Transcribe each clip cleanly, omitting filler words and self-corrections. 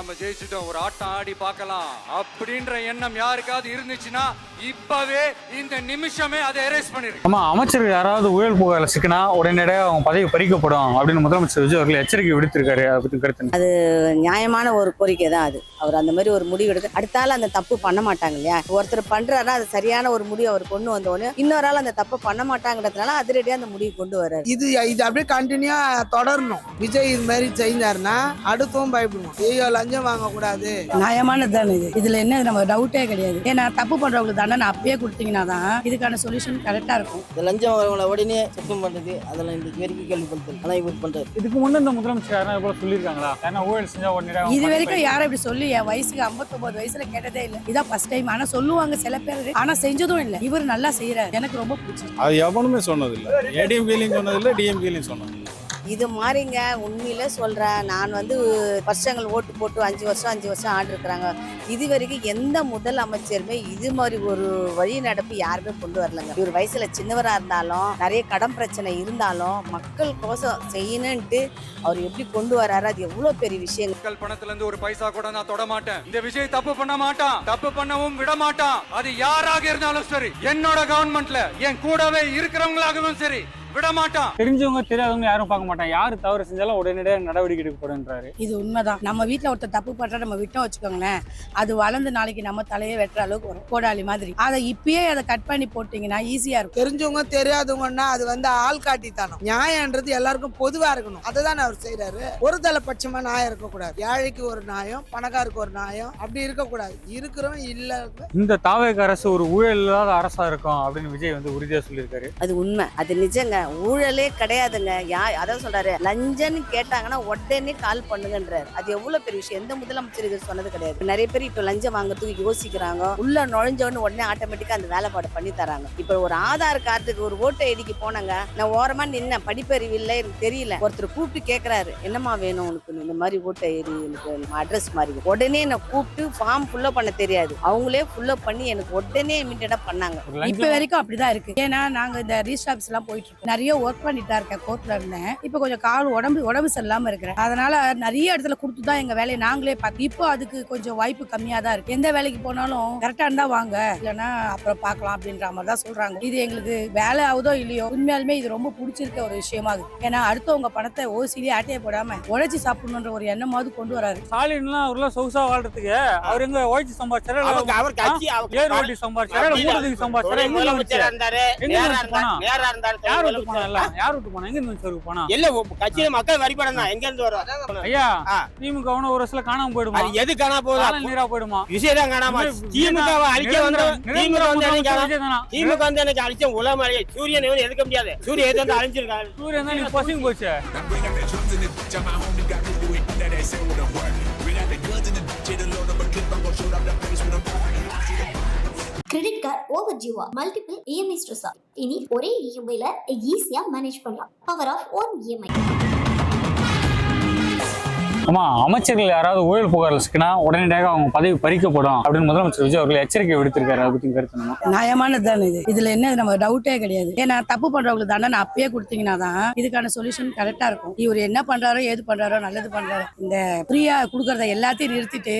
நம்ம ஜெயிச்சிட்டோம், ஒரு ஆட்டம் ஆடி பார்க்கலாம் அப்படின்ற எண்ணம் யாருக்காவது இருந்துச்சுன்னா இப்பவே இந்த நிமிஷமே அதை எரேஸ் பண்ணிருக்கு. ஆமா, அமைச்சர்கள் யாராவது ஊழல் புகாரில் சிக்கினா உடனடியாக அவங்க பதவி பறிக்கப்படும் அப்படின்னு முதலமைச்சர் விஜய் அவர்கள் எச்சரிக்கை விடுத்திருக்காரு. அதை பத்தி கருத்து? அது நியாயமான ஒரு கோரிக்கை தான். அது அவர் அந்த மாதிரி ஒரு முடிவு எடுக்க அடுத்தால அந்த தப்பு பண்ண மாட்டாங்க இல்லையா. ஒருத்தர் பண்றாருன்னா அது சரியான ஒரு முடிவு அவர் கொண்டு வந்தோன்னு இன்னொரு ஆள் அந்த தப்பு பண்ண மாட்டாங்கிறதுனால அதிரடியா அந்த முடிவு கொண்டு வர்றாரு. இது அப்படியே கண்டினியூ தொடரணும். விஜய் இது மாதிரி செய்தாருன்னா அடுத்தும் பயப்படணும். ஐயோ லஞ்சம் வாங்க கூடாது. நியாயமானது தானே இது. இதுல என்ன நம்ம டவுட்டே கிடையாது. ஏன்னா தப்பு பண்றவங்களுக்கு தானே அப்பயே கொடுத்தீங்கன்னா தான் இதுக்கான சொல்யூஷன் கரெக்டா இருக்கும். லஞ்சம் வரவங்களை உடனே சுத்தம் பண்றது அதெல்லாம் இன்னைக்கு வரைக்கும் கேள்விப்படுத்தல். ஆனா இவர் பண்றாரு. இதுக்கு முன்னே இந்த முதலமைச்சர் யாரும் போல சொல்லியிருக்காங்களா? ஏன்னா ஊழல் செஞ்சா உடனடியாக இது வரைக்கும் யாரும் இப்படி சொல்லி என் வயசுக்கு 59 வயசுல கேட்டதே இல்லை. இதான் ஃபர்ஸ்ட் டைம். ஆனா சொல்லுவாங்க சில பேர், ஆனா செஞ்சதும் இல்லை. இவர் நல்லா செய்யறாரு, எனக்கு ரொம்ப பிடிச்சிருக்கு. அது எவனுமே சொன்னது இல்லை. ஏடிஎம்கேலையும் சொன்னது இல்லை, டிஎம்கேலையும் சொன்னது இல்லை. இது மாதிரிங்க உண்மையில சொல்றேன். நான் வருஷங்கள் ஓட்டு போட்டு 5 வருஷம் ஆண்டு இருக்கிறாங்க. இது வரைக்கும் எந்த முதல் அமைச்சருமே இது மாதிரி ஒரு வழி நடப்பு யாருமே கொண்டு வரலங்க. இவர் வயசுல சின்னவரா இருந்தாலும் நிறைய கடன் பிரச்சனை இருந்தாலும் மக்கள் கோசம் செய்யணும்ட்டு அவர் எப்படி கொண்டு வராரு, அது எவ்வளவு பெரிய விஷயம். மக்கள் பணத்துல இருந்து ஒரு பைசா கூட நான் தொட மாட்டேன். இந்த விஜய் தப்பு பண்ண மாட்டான், தப்பு பண்ணவும் விட மாட்டான். அது யாராக இருந்தாலும் சரி, என்னோட கவர்மெண்ட்ல என் கூடவே இருக்கிறவங்களாகவும் சரி விட மாட்டான். தெரிஞ்சவங்க தெரியாதவங்க யாரும் பார்க்க மாட்டான். யாரு தவறு செஞ்சாலும் உடனடியாக நடவடிக்கை எடுக்கப்படுன்றாரு. இது உண்மைதான். நம்ம வீட்டுல ஒருத்தர் தப்பு பண்றா நம்ம விட்டோம் வச்சுக்கோங்களேன், அது வளர்ந்து நாளைக்கு நம்ம தலையை வெட்டுற அளவுக்கு வரும். கோடாலி மாதிரி. அதை இப்பயே அதை கட் பண்ணி போட்டீங்கன்னா ஈஸியா இருக்கும். தெரிஞ்சவங்க தெரியாதவங்கன்னா அது ஆள் காட்டித்தானோம். நியாயம்ன்றது எல்லாருக்கும் பொதுவா இருக்கணும். அதுதான் அவர் செய்யறாரு. ஒரு தலைப்பட்சமா நியாயம் இருக்கக்கூடாது. ஏழைக்கு ஒரு நியாயம், பணக்காருக்கு ஒரு நியாயம், அப்படி இருக்கக்கூடாது. இருக்கிறவன் இல்ல. இந்த தாவேக அரசு ஒரு ஊழல் இல்லாத அரசா இருக்கும் அப்படின்னு விஜய் உறுதியா சொல்லியிருக்காரு. அது உண்மை, அது நிஜங்க. ஊழலே கிடையாதுங்க. அதான் சொல்றாரு, லஞ்சம்னு கேட்டாங்கன்னா உடனே கால் பண்ணுங்கன்றாரு. அது எவ்வளவு பெரிய விஷயம். எந்த முதலமைச்சர் இது சொன்னது கிடையாது. நிறைய பேர் இப்ப லஞ்சம் வாங்குறதுக்கு யோசிக்கிறாங்க. உள்ள நுழைஞ்சவன்னு உடனே ஆட்டோமேட்டிக்கா அந்த வேலைப்பாடு பண்ணி தராங்க. இப்ப ஒரு ஆதார் கார்டுக்கு ஒரு ஓட்டு ஐடிக்கு போனாங்க, நான் ஓரமா நின்ன படிப்பறிவு இல்லை எனக்கு தெரியல. ஒருத்தர் கூப்பிட்டு கேட்கறாரு, என்னமா வேணும் உனக்கு, இந்த மாதிரி ஓட்டு ஐடி எனக்கு அட்ரஸ் மாதிரி. உடனே நான் கூப்பிட்டு ஃபார்ம் ஃபுல்லப் பண்ண தெரியாது, அவங்களே ஃபுல்லப் பண்ணி எனக்கு உடனே இமிடியேட்டா பண்ணாங்க. இப்ப வரைக்கும் அப்படிதான் இருக்கு. ஏன்னா நாங்க இந்த ரீஸ்ட் ஆபீஸ் எல்லாம் போயிட்டு இருக்கோம். நிறைய ஒர்க் பண்ணிட்டா இருக்கேன் கோர்ட்ல இருந்தேன். இப்ப கொஞ்சம் கால் உடம்பு சரியில்லாம இருக்கிறேன். அதனால நிறைய இடத்துல கொடுத்துதான் எங்க வேலையை நாங்களே பார்த்து. இப்போ அதுக்கு கொஞ்சம் வாய்ப்பு கம்மியா தான் இருக்கு. எந்த வேலைக்கு போனாலும் கரெக்டா இருந்தா வாங்க, இல்லைன்னா அப்புறம் பார்க்கலாம் அப்படின்ற மாதிரி தான் சொல்றாங்க. இது எங்களுக்கு வேலை ஆகுதோ இல்லையோ, உண்மையாலுமே இது ரொம்ப பிடிச்சிருக்க ஒரு விஷயமா இருக்கு. ஏன்னா அடுத்தவங்க பணத்தை ஓசிலேயே ஆட்டையே போடாம உழைச்சி சாப்பிடணுன்ற ஒரு எண்ணமாவது கொண்டு வராரு. ஸ்டாலின்லாம் அவர்லாம் சொகுசா வாழ்றதுக்கு அவர் எங்க உழைச்சி சம்பாதிச்சாரு, ஏர் ஓட்டி சம்பாதிச்சாரு, மூலத்துக்கு சம்பாதிச்சாரு. யார் விட்டு போனா? எங்க இருந்து போனா? இல்ல கட்சியில மக்கள் வரி பணம் தான் எங்க இருந்து வரும்? ஐயா, திமுக ஒரு வருஷத்துல காணாம போயிடுமா? எது காணாம போகுது? நீரா போயிடுமா? விஷயம் தான் காணாம. திமுக அழிக்க வந்து திமுக வந்து எனக்கு அழிச்ச உலகம் அழிய. சூரியன் எதுக்க முடியாது. சூரியன் எது வந்து அழிஞ்சிருக்காரு. சூரியன் தான் நீ பசிங்க போச்சு. கிரெடிட் கார்டு ஓவர் ஜீவா மல்டிபிள் இஎம்ஐ ஸ்ட்ரெஸ். இனி ஒரே இஎம்ஐல ஈஸியா மேனேஜ் பண்ணலாம். Power of one EMI. ஆமா, அமைச்சர்கள் யாராவது ஊழல் புகாரில் சிக்கினா உடனடியாக அவங்க பதவி பறிக்கப்படும் அப்படின்னு முதலமைச்சர் விஜய் அவர்கள் எச்சரிக்கை விடுத்திருக்காரு. அதை பத்தி கருத்து? நியாயமானது தானே இது. இதுல என்ன நம்ம டவுட்டே கிடையாது. ஏன்னா தப்பு பண்றவங்களுக்கு தானே அப்பயே கொடுத்தீங்கன்னா தான் இதுக்கான சொல்யூஷன் கரெக்டா இருக்கும். இவர் என்ன பண்றாரோ ஏது பண்றாரோ நல்லது பண்றாரு. இந்த ஃப்ரீயா கொடுக்கறத எல்லாத்தையும் நிறுத்திட்டு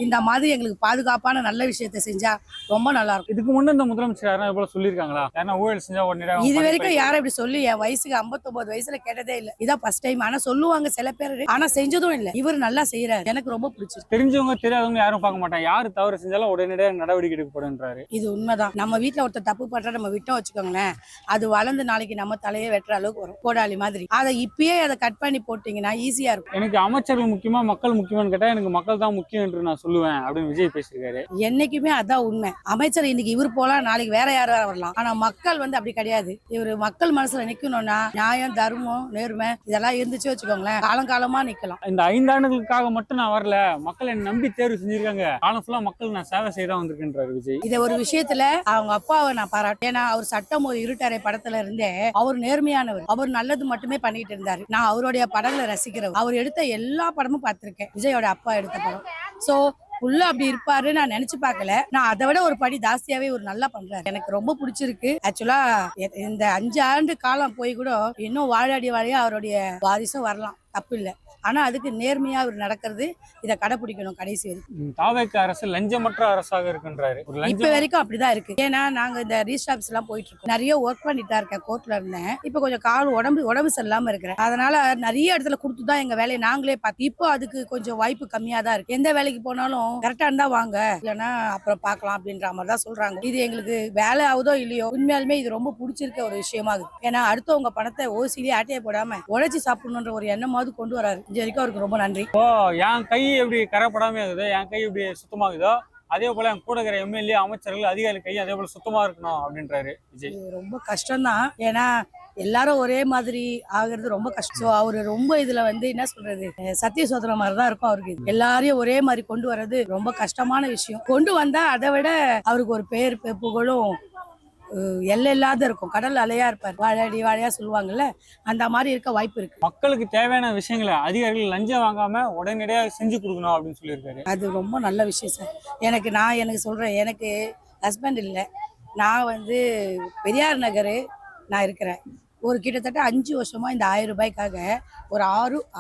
இந்த மாதிரி எங்களுக்கு பாதுகாப்பான நல்ல விஷயத்த செஞ்சா ரொம்ப நல்லா இருக்கும். இதுக்கு முன்னே இந்த முதலமைச்சர் யாரும் போல சொல்லியிருக்காங்களா? ஏன்னா ஊழல் செஞ்சா உடனடியாக இது வரைக்கும் யாரும் இப்படி சொல்லி என் வயசுக்கு 59 வயசுல கேட்டதே இல்லை. இதான் ஃபர்ஸ்ட் டைம். ஆனா சொல்லுவாங்க சில பேர், ஆனா செஞ்சதும் இல்லை. இவர் நல்லா செய்யறாரு, எனக்கு ரொம்ப பிடிச்சிருக்கு. தெரிஞ்சவங்க தெரியாதவங்க யாரும் பார்க்க மாட்டாங்க. யாரு தவறு செஞ்சாலும் உடனடியாக நடவடிக்கை எடுக்கப்படுன்றாரு. இது உண்மைதான். நம்ம வீட்டுல ஒருத்தர் தப்பு பண்றா நம்ம விட்டோம் வச்சுக்கோங்களேன், அது வளர்ந்து நாளைக்கு நம்ம தலையை வெட்டுற அளவுக்கு வரும். கோடாலி மாதிரி. அதை இப்பயே அதை கட் பண்ணி போட்டீங்கன்னா ஈஸியா இருக்கும். எனக்கு அமைச்சர்கள் முக்கியமா மக்கள் முக்கியமானு கேட்டா எனக்கு மக்கள் தான் முக்கியம் என்று நான் சொல்லுவேன் அப்படின்னு விஜய் பேசியிருக்காரு. என்னைக்குமே அதான் உண்மை. அமைச்சர் இன்னைக்கு இவர் போலாம், நாளைக்கு வேற யாரும் வரலாம். ஆனா மக்கள் அப்படி கிடையாது. இவர் மக்கள் மனசுல நிக்கணும்னா நியாயம், தர்மம், நேர்மை இதெல்லாம் இருந்துச்சு வச்சுக்கோங்களேன், காலங்காலமா நிக்கலாம். இந்த 5 ஆண்டுகளுக்காக மட்டும் நான் வரல, மக்கள் என்ன நம்பி தேர்வு செஞ்சிருக்காங்க, காலம் ஃபுல்லா மக்கள் நான் சேவை செய்ய வந்திருக்கேன்றாரு விஜய். இதை ஒரு விஷயத்துல அவங்க அப்பாவை நான் பாராட்டேன். ஏன்னா அவர் சட்டம் ஒரு இருட்டறை படத்துல இருந்தே அவர் நேர்மையானவர். அவர் நல்லது மட்டுமே பண்ணிட்டு இருந்தாரு. நான் அவருடைய படங்களை ரசிக்கிறவர். அவர் எடுத்த எல்லா படமும் பார்த்திருக்கேன், விஜயோட அப்பா எடுத்த படம். சோ உள்ள அப்படி இருப்பாரு நான் நினைச்சு பார்க்கல. நான் அதை விட ஒரு படி ஜாஸ்தியாவே ஒரு நல்லா பண்றாரு. எனக்கு ரொம்ப பிடிச்சிருக்கு. ஆக்சுவலா இந்த 5 ஆண்டு காலம் போய் கூட இன்னும் வாழாடி வாழையா அவருடைய வாரிசும் வரலாம், தப்பு இல்லை. ஆனா அதுக்கு நேர்மையா அவர் நடக்கிறது, இதை கடைபிடிக்கணும் கடைசி வரைக்கும். தாவேக்க அரசு லஞ்சமற்ற அரசாக இருக்குன்றாரு. ஒரு இப்ப லஞ்சம் வரைக்கும் அப்படிதான் இருக்கு. ஏன்னா நாங்க இந்த ரீஸ்டாப்ஸ் எல்லாம் போயிட்டு இருக்கோம். நிறைய ஒர்க் பண்ணிட்டு தான் இருக்கேன், கோர்ட்ல இருந்தேன். இப்ப கொஞ்சம் கால் உடம்பு சரியில்லாம இருக்கிறேன். அதனால நிறைய இடத்துல கொடுத்துதான் எங்க வேலையை நாங்களே பார்த்து இப்போ அதுக்கு கொஞ்சம் வாய்ப்பு கம்மியா தான் இருக்கு. எந்த வேலைக்கு போனாலும் கரெக்டா இருந்தா வாங்க, இல்லைன்னா அப்புறம் பார்க்கலாம் அப்படின்ற மாதிரி தான் சொல்றாங்க. இது எங்களுக்கு வேலை ஆகுதோ இல்லையோ, உண்மையாலுமே இது ரொம்ப பிடிச்சிருக்க ஒரு விஷயமா இருக்கு. ஏன்னா அடுத்தவங்க பணத்தை ஓசிலி ஆட்டையை போடாம உழைச்சி சாப்பிடணுன்ற ஒரு எண்ணமாவது கொண்டு வராரு. இது வரைக்கும் அவருக்கு ரொம்ப நன்றி. என் கை எப்படி கரைப்படாம இருக்குது, என் கை எப்படி சுத்தமாகுதோ அதே போல என் கூட இருக்கிற எம்எல்ஏ அமைச்சர்கள் அதிகாரி கை அதே போல சுத்தமா இருக்கணும் அப்படின்றாரு விஜய். இது ரொம்ப கஷ்டம்தான். ஏன்னா எல்லாரும் ஒரே மாதிரி ஆகுறது ரொம்ப கஷ்டம். So, அவரு ரொம்ப இதுல என்ன சொல்றது, சத்திய சோதனை மாதிரிதான் இருக்கும் அவருக்கு. எல்லாரையும் ஒரே மாதிரி கொண்டு வர்றது ரொம்ப கஷ்டமான விஷயம். கொண்டு வந்தா அதை விட அவருக்கு ஒரு பேர் புகழும் எல்லை இல்லாத இருக்கும். கடல் அலையா இருப்பார், வாழாடி வாழையா சொல்லுவாங்கல்ல, அந்த மாதிரி இருக்க வாய்ப்பு இருக்கு. மக்களுக்கு தேவையான விஷயங்களை அதிகாரிகள் லஞ்சம் வாங்காம உடனடியாக செஞ்சு கொடுக்கணும் அப்படின்னு சொல்லியிருக்காரு. அது ரொம்ப நல்ல விஷயம் சார். எனக்கு சொல்றேன், எனக்கு ஹஸ்பண்ட் இல்லை. நான் பெரியார் நகர் நான் இருக்கிறேன். ஒரு கிட்டத்தட்ட 5 வருஷமா இந்த 1000 ரூபாய்க்காக ஒரு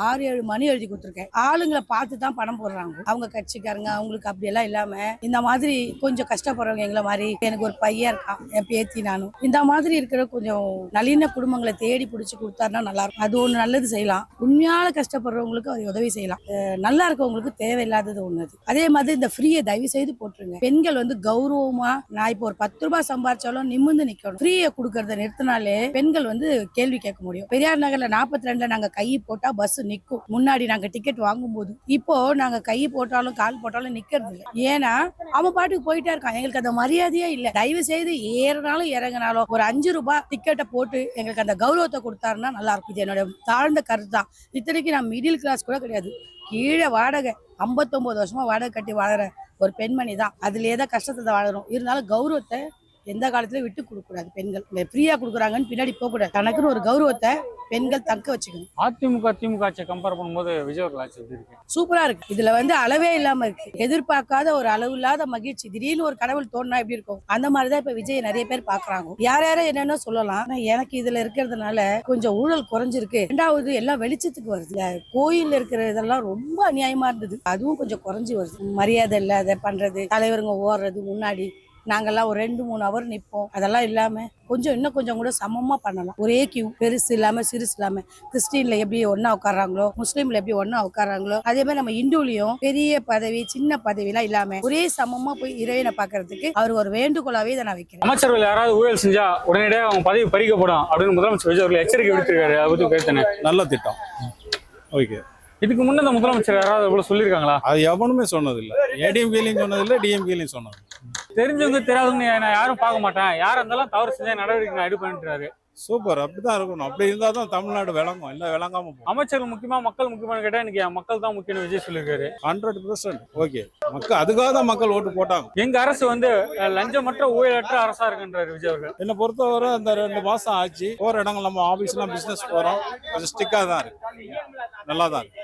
6-7 மணி எழுதி கொடுத்துருக்கேன். ஆளுங்களை பார்த்து தான் பணம் போடுறாங்க. அவங்க கட்சிக்காரங்க அவங்களுக்கு அப்படியெல்லாம் இல்லாம இந்த மாதிரி கொஞ்சம் கஷ்டப்படுறவங்க எங்களை மாதிரி, எனக்கு ஒரு பையன் இருக்கான், என் பேத்தி நானும், இந்த மாதிரி இருக்கிற கொஞ்சம் நளின குடும்பங்களை தேடி பிடிச்சி கொடுத்தாருன்னா நல்லா இருக்கும். அது ஒண்ணு நல்லது செய்யலாம். உண்மையால கஷ்டப்படுறவங்களுக்கு அவர் உதவி செய்யலாம். நல்லா இருக்கவங்களுக்கு தேவையில்லாதது ஒண்ணு. அதே மாதிரி இந்த ஃப்ரீயை தயவு செய்து போட்டுருங்க. பெண்கள் கௌரவமா, நான் இப்போ ஒரு 10 ரூபாய் சம்பாதிச்சாலும் நிமிர்ந்து நிக்கணும். ஃப்ரீயை கொடுக்கறத நிறுத்தினாலே பெண்கள் கேள்வி கேட்க முடியும். பெரியார் நகர்ல 42 நாங்க கை போட்டா பஸ் நிக்கும். முன்னாடி நாங்க டிக்கெட் வாங்கும் போது, இப்போ நாங்க கை போட்டாலும் கால் போட்டாலும் நிக்கிறது இல்லை. ஏன்னா அவன் பாட்டுக்கு போயிட்டே இருக்கான். எங்களுக்கு அந்த மரியாதையே இல்ல. தயவு செய்து ஏறினாலும் இறங்கினாலும் ஒரு 5 ரூபாய் டிக்கெட்டை போட்டு எங்களுக்கு அந்த கௌரவத்தை கொடுத்தாருன்னா நல்லா இருக்கும். இது என்னோட தாழ்ந்த கருத்து தான். இத்தனைக்கு நான் மிடில் கிளாஸ் கூட கிடையாது. கீழே வாடகை 59 வருஷமா வாடகை கட்டி வாழற ஒரு பெண்மணி தான். அதுலயே தான் கஷ்டத்தை வாழறோம். இருந்தாலும் கௌரவத்தை எந்த காலத்திலயும் விட்டு கொடுக்க கூடாது. பெண்கள் ஃப்ரீயா கொடுக்குறாங்கன்னு பின்னாடி போக கூடாது. தனக்குன்னு ஒரு கௌரவத்தை பெண்கள் தக்க வச்சுக்கணும். அதிமுக திமுக ஆட்சியை கம்பேர் பண்ணும்போது விஜய் அவர்கள் ஆட்சி எப்படி இருக்கு? சூப்பரா இருக்கு. இதுல அளவே இல்லாம இருக்கு. எதிர்பார்க்காத ஒரு அளவு இல்லாத மகிழ்ச்சி. திடீர்னு ஒரு கடவுள் தோணுனா எப்படி இருக்கும், அந்த மாதிரிதான் இப்ப விஜய் நிறைய பேர் பாக்குறாங்க. யாரும் என்னென்ன சொல்லலாம். ஆனா எனக்கு இதுல இருக்கிறதுனால கொஞ்சம் ஊழல் குறைஞ்சிருக்கு. 2வது எல்லாம் வெளிச்சத்துக்கு வருது. கோயில் இருக்கிற இதெல்லாம் ரொம்ப அநியாயமா இருந்தது. அதுவும் கொஞ்சம் குறைஞ்சி வருது. மரியாதை இல்லாத பண்றது, தலைவருங்க ஓடுறது, முன்னாடி நாங்கெல்லாம் ஒரு 2-3 ஹவர் நிற்போம். அதெல்லாம் இல்லாம இன்னும் கொஞ்சம் கூட சமமா பண்ணலாம். ஒரே கியூ, பெருசு இல்லாம சிறுசு இல்லாம. கிறிஸ்டின்ல எப்படி ஒன்னா உட்காராங்களோ, முஸ்லீம்ல எப்படி ஒன்னா உட்காராங்களோ, அதே மாதிரி நம்ம இந்துலயும் பெரிய பதவி சின்ன பதவி எல்லாம் இல்லாம ஒரே சமமா போய் இறைவனை பாக்குறதுக்கு அவர் ஒரு வேண்டுகோளாவே இதை நான் வைக்கிறேன். அமைச்சர்கள் யாராவது ஊழல் செஞ்சா உடனடியாக அவங்க பதவி பறிக்கப்படும் அப்படின்னு முதலமைச்சர் விஜய் அவர்கள் எச்சரிக்கை விடுத்திருக்காரு. அதை பத்தி பேசுனேன். நல்ல திட்டம். ஓகே. இதுக்கு முன்ன இந்த முதலமைச்சர் யாராவது இவ்வளவு சொல்லியிருக்காங்களா? அது எவனுமே சொன்னதில்லை. ஏடிஎம்கேலையும் சொன்னதில்லை, டிஎம்கேலையும் சொன்னது. தெரிஞ்சவங்க தெரியாதவங்க நான் யாரும் பார்க்க மாட்டேன், யாரும் இருந்தாலும் தவறு செஞ்ச நடவடிக்கை நான் எடுப்பேன்றாரு. சூப்பர். அப்படிதான் இருக்கணும். அப்படி இருந்தா தான் தமிழ்நாடு விளங்கும். இல்லை விளங்காம போகும். அமைச்சர்கள் முக்கியமா மக்கள் முக்கியமான கேட்டா எனக்கு மக்கள் தான் முக்கியம் விஜய் சொல்லியிருக்காரு. 100%. ஓகே. மக்கள் அதுக்காக தான் மக்கள் ஓட்டு போட்டாங்க. எங்க அரசு லஞ்சமற்ற ஊழலற்ற அரசா இருக்குன்றாரு விஜய் அவர்கள். என்னை பொறுத்தவரை அந்த 2 மாசம் ஆச்சு. போற இடங்கள் நம்ம ஆபீஸ்லாம் பிசினஸ் போறோம், கொஞ்சம் ஸ்டிக்கா தான் இருக்கு. நல்லா தான் இருக்கு.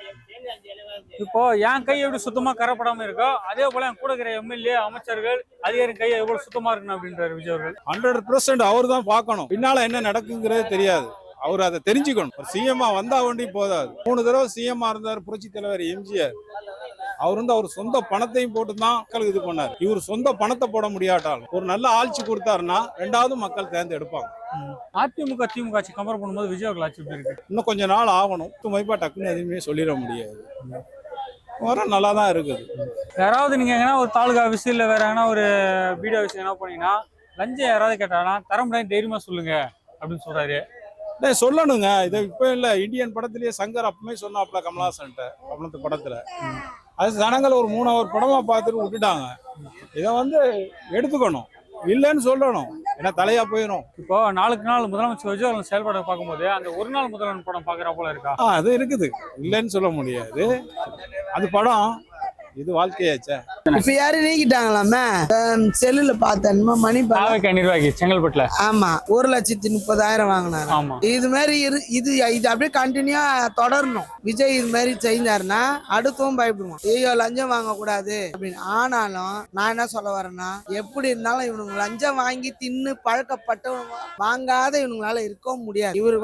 இப்போ என் கை எப்படி சுத்தமா கரப்படாம இருக்கோ அதே போல என் கூட இருக்கிற எம்எல்ஏ அமைச்சர்கள் அதிகாரி கை எவ்வளவு சுத்தமா இருக்கணும் அப்படின்றாரு விஜய் அவர்கள். 100% அவர் தான் பார்க்கணும். பின்னால என்ன நடக்குங்கிறது தெரியாது. அவர் அதை தெரிஞ்சுக்கணும். சிஎம்ஆ வந்தா வண்டி போதாது. 3 தடவை சிஎம்ஆ இருந்தார் புரட்சி தலைவர் எம்ஜிஆர். அவர் அவர் சொந்த பணத்தையும் போட்டு தான் மக்களுக்கு இது பண்ணாரு. இவர் சொந்த பணத்தை போட முடியாட்டாலும் ஒரு நல்ல ஆட்சி கொடுத்தாருன்னா 2வது மக்கள் தேர்ந்தெடுப்பாங்க. அதிமுக திமுக ஆட்சி கம்பேர் பண்ணும்போது விஜய் அவர்கள் ஆட்சி எப்படி இருக்கு? இன்னும் கொஞ்ச நாள் ஆகணும். துமைப்பா டக்குன்னு எதுவுமே சொல்லிட முடியாது. வர நல்லா தான் இருக்குது. யாராவது நீங்க எங்கன்னா ஒரு தாலுகா ஆஃபீஸ் இல்ல வேற எங்கன்னா ஒரு பிடி ஆஃபீஸ் என்ன போனீங்கன்னா லஞ்சம் யாராவது கேட்டாங்கன்னா தர முடியாது தைரியமா சொல்லுங்க அப்படின்னு சொல்றாரு. சொல்லணுங்க. இதை இப்ப இல்ல, இந்தியன் படத்திலேயே சங்கர் அப்பமே சொன்னாப்ல கமலஹாசன்ட்ட. கமலத்து படத்துல அது ஜனங்கள் ஒரு 3 ஹவர் படமா பார்த்துட்டு விட்டுட்டாங்க. இதை எடுத்துக்கணும், இல்லைன்னு சொல்லணும். ஏன்னா தலையா போயிடும். இப்போ நாளுக்கு நாள் முதலமைச்சர் விஜய் அவர்கள் செயல்பாடு பார்க்கும்போது அந்த ஒரு நாள் முதல்வர் படம் பாக்குற போல இருக்கா? அது இருக்குது, இல்லைன்னு சொல்ல முடியாது. அது படம், இது வாழ்க்கையாச்சே. இப்ப யாரும் நீக்கிட்டாங்களாமே செல்லுல பார்த்தேன் மணி தாவேக்கா நிர்வாகி செங்கல்பட்டுல. ஆமா 1,30,000 வாங்கினாரு. ஆமா. இது மாதிரி இது அப்படியே கண்டினியூா தொடரணும். விஜய் இது மாதிரி செஞ்சாருன்னா அடுத்தும் பயப்படுவோம், ஐயோ லஞ்சம் வாங்க கூடாது அப்படின்னு. ஆனாலும் நான் என்ன சொல்ல வரேன்னா, எப்படி இருந்தாலும் இவனுங்க லஞ்சம் வாங்கி தின்னு பழக்கப்பட்டவங்க வாங்காத இவனுங்களால இருக்கவும் முடியாது. இவர்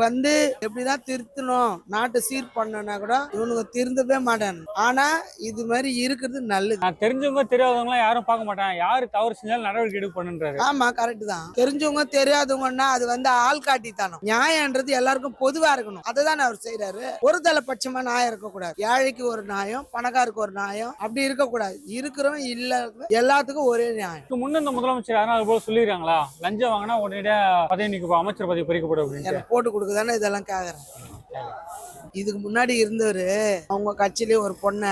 எப்படிதான் திருத்தணும், நாட்டை சீர் பண்ணனா கூட இவனுங்க திருந்தவே மாட்டாங்க. ஆனா இது மாதிரி இருக்கிறது நல்லது. நான் தெரிஞ்சவங்க தெரியாதவங்க யாரும் பார்க்க மாட்டாங்க, யாரு தவறு செஞ்சாலும் நடவடிக்கை எடுக்கணுன்றாரு. ஆமா கரெக்ட் தான். தெரிஞ்சவங்க தெரியாதவங்கன்னா அது ஆள் காட்டித்தானோ. நியாயம்ன்றது எல்லாருக்கும் பொதுவா இருக்கணும். அதுதான் அவர் செய்யறாரு. ஒரு தலைப்பட்சமா நியாயம் இருக்கக்கூடாது. ஏழைக்கு ஒரு நியாயம், பணக்காருக்கு ஒரு நியாயம் அப்படி இருக்கக்கூடாது. இருக்கிறவன் இல்ல எல்லாத்துக்கும் ஒரே நியாயம். முன்ன இந்த முதலமைச்சர் யாரும் அது போல சொல்லிடுறாங்களா, லஞ்சம் வாங்கினா உடனடியா பதவி நீக்கப்படும், அமைச்சர் பதவி பறிக்கப்படும் அப்படின்னு? எனக்கு போட்டு கொடுக்குதானே இதெல்லாம் கேக்குறேன். இதுக்கு முன்னாடி இருந்தவரு அவங்க கட்சியிலேயே ஒரு பொண்ணை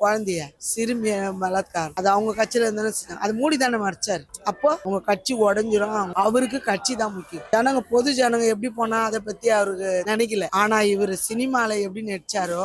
குழந்தைய சிறுமிய பலாத்காரம், அது அவங்க கட்சியில இருந்தாலும் அது மூடி தானே மறைச்சாரு. அப்போ உங்க கட்சி உடஞ்சிரும். அவருக்கு கட்சி தான் முக்கியம். ஜனங்க பொது ஜனங்க எப்படி போனா அதை பத்தி அவருக்கு நினைக்கல. ஆனா இவரு சினிமால எப்படி நடிச்சாரோ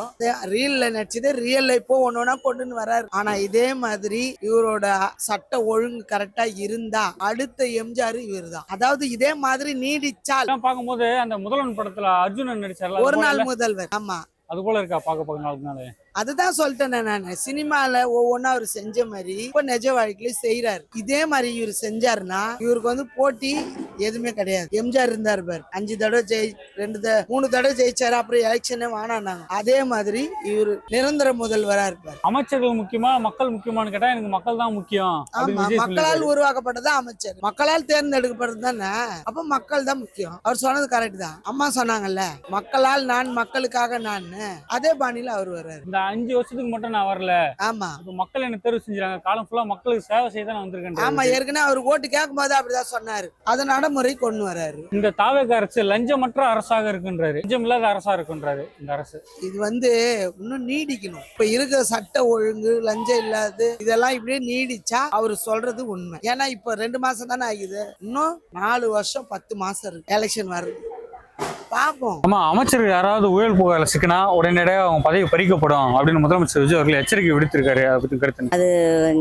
ரியல்ல நடிச்சதே ரியல் லைஃபோ ஒன்னொன்னா கொண்டுன்னு வர்றாரு. ஆனா இதே மாதிரி இவரோட சட்ட ஒழுங்கு கரெக்டா இருந்தா அடுத்த எம்ஜிஆர் இவர் தான். அதாவது இதே மாதிரி நீடிச்சால் பார்க்கும்போது அந்த முதல்வன் படத்துல அர்ஜுனன் நடிச்சார் ஒரு நாள் முதல்வர். ஆமா அது போல இருக்கா பார்க்க நாளுக்குனாலே. அதுதான் சொல்லிட்டேன் நானு. சினிமால ஒவ்வொன்னா அவர் செஞ்ச மாதிரி இப்ப நிஜ வாழ்க்கையில செய்யறாரு. இதே மாதிரி இவர் செஞ்சாருன்னா இவருக்கு போட்டி எதுவுமே கிடையாது. எம்ஜிஆர் இருந்தாரு பாரு, 5 தடவை 3 தடவை ஜெயிச்சாரு. அப்புறம் எலெக்ஷனே வானாங்க. அதே மாதிரி இவரு நிரந்தர முதல்வரா இருப்பாரு. அமைச்சர்கள் முக்கியமா மக்கள் முக்கியமானு கேட்டா எனக்கு மக்கள் தான் முக்கியம். ஆமா, மக்களால் உருவாக்கப்பட்டதா அமைச்சர், மக்களால் தேர்ந்தெடுக்கப்படுறது தானே. அப்ப மக்கள் தான் முக்கியம். அவர் சொன்னது கரெக்ட் தான். அம்மா சொன்னாங்கல்ல, மக்களால் நான் மக்களுக்காக நான், அதே பாணியில அவர் வர்றாரு. இந்த 5 வருஷத்துக்கு மட்டும் நான் வரல. ஆமா, மக்கள் என்ன தேர்வு செஞ்சாங்க, காலம் ஃபுல்லா மக்களுக்கு சேவை செய்ய தான் வந்திருக்கேன். ஆமா, ஏற்கனவே அவர் ஓட்டு கேட்கும் போது அப்படிதான் சொன்னாரு. அதை நடைமுறை கொண்டு வராரு. இந்த தாவேக அரசு லஞ்சமற்ற அரசாக இருக்குன்றாரு, லஞ்சம் இல்லாத அரசா இருக்குன்றாரு இந்த அரசு. இது இன்னும் நீடிக்கணும். இப்ப இருக்கிற சட்ட ஒழுங்கு லஞ்சம் இல்லாது இதெல்லாம் இப்படியே நீடிச்சா அவர் சொல்றது உண்மை. ஏன்னா இப்ப 2 மாசம் தானே ஆகுது. இன்னும் 4 வருஷம் 10 மாசம் இருக்கு எலெக்ஷன் வருது. பாப்போம். ஆமா, அமைச்சர்கள் யாராவது ஊழல் புகாரில் சிக்கினா உடனடியாக அவங்க பதவி பறிக்கப்படும் அப்படின்னு முதலமைச்சர் விஜய் அவர்கள் எச்சரிக்கை விடுத்திருக்காரு. அதை பத்தி கருத்து? அது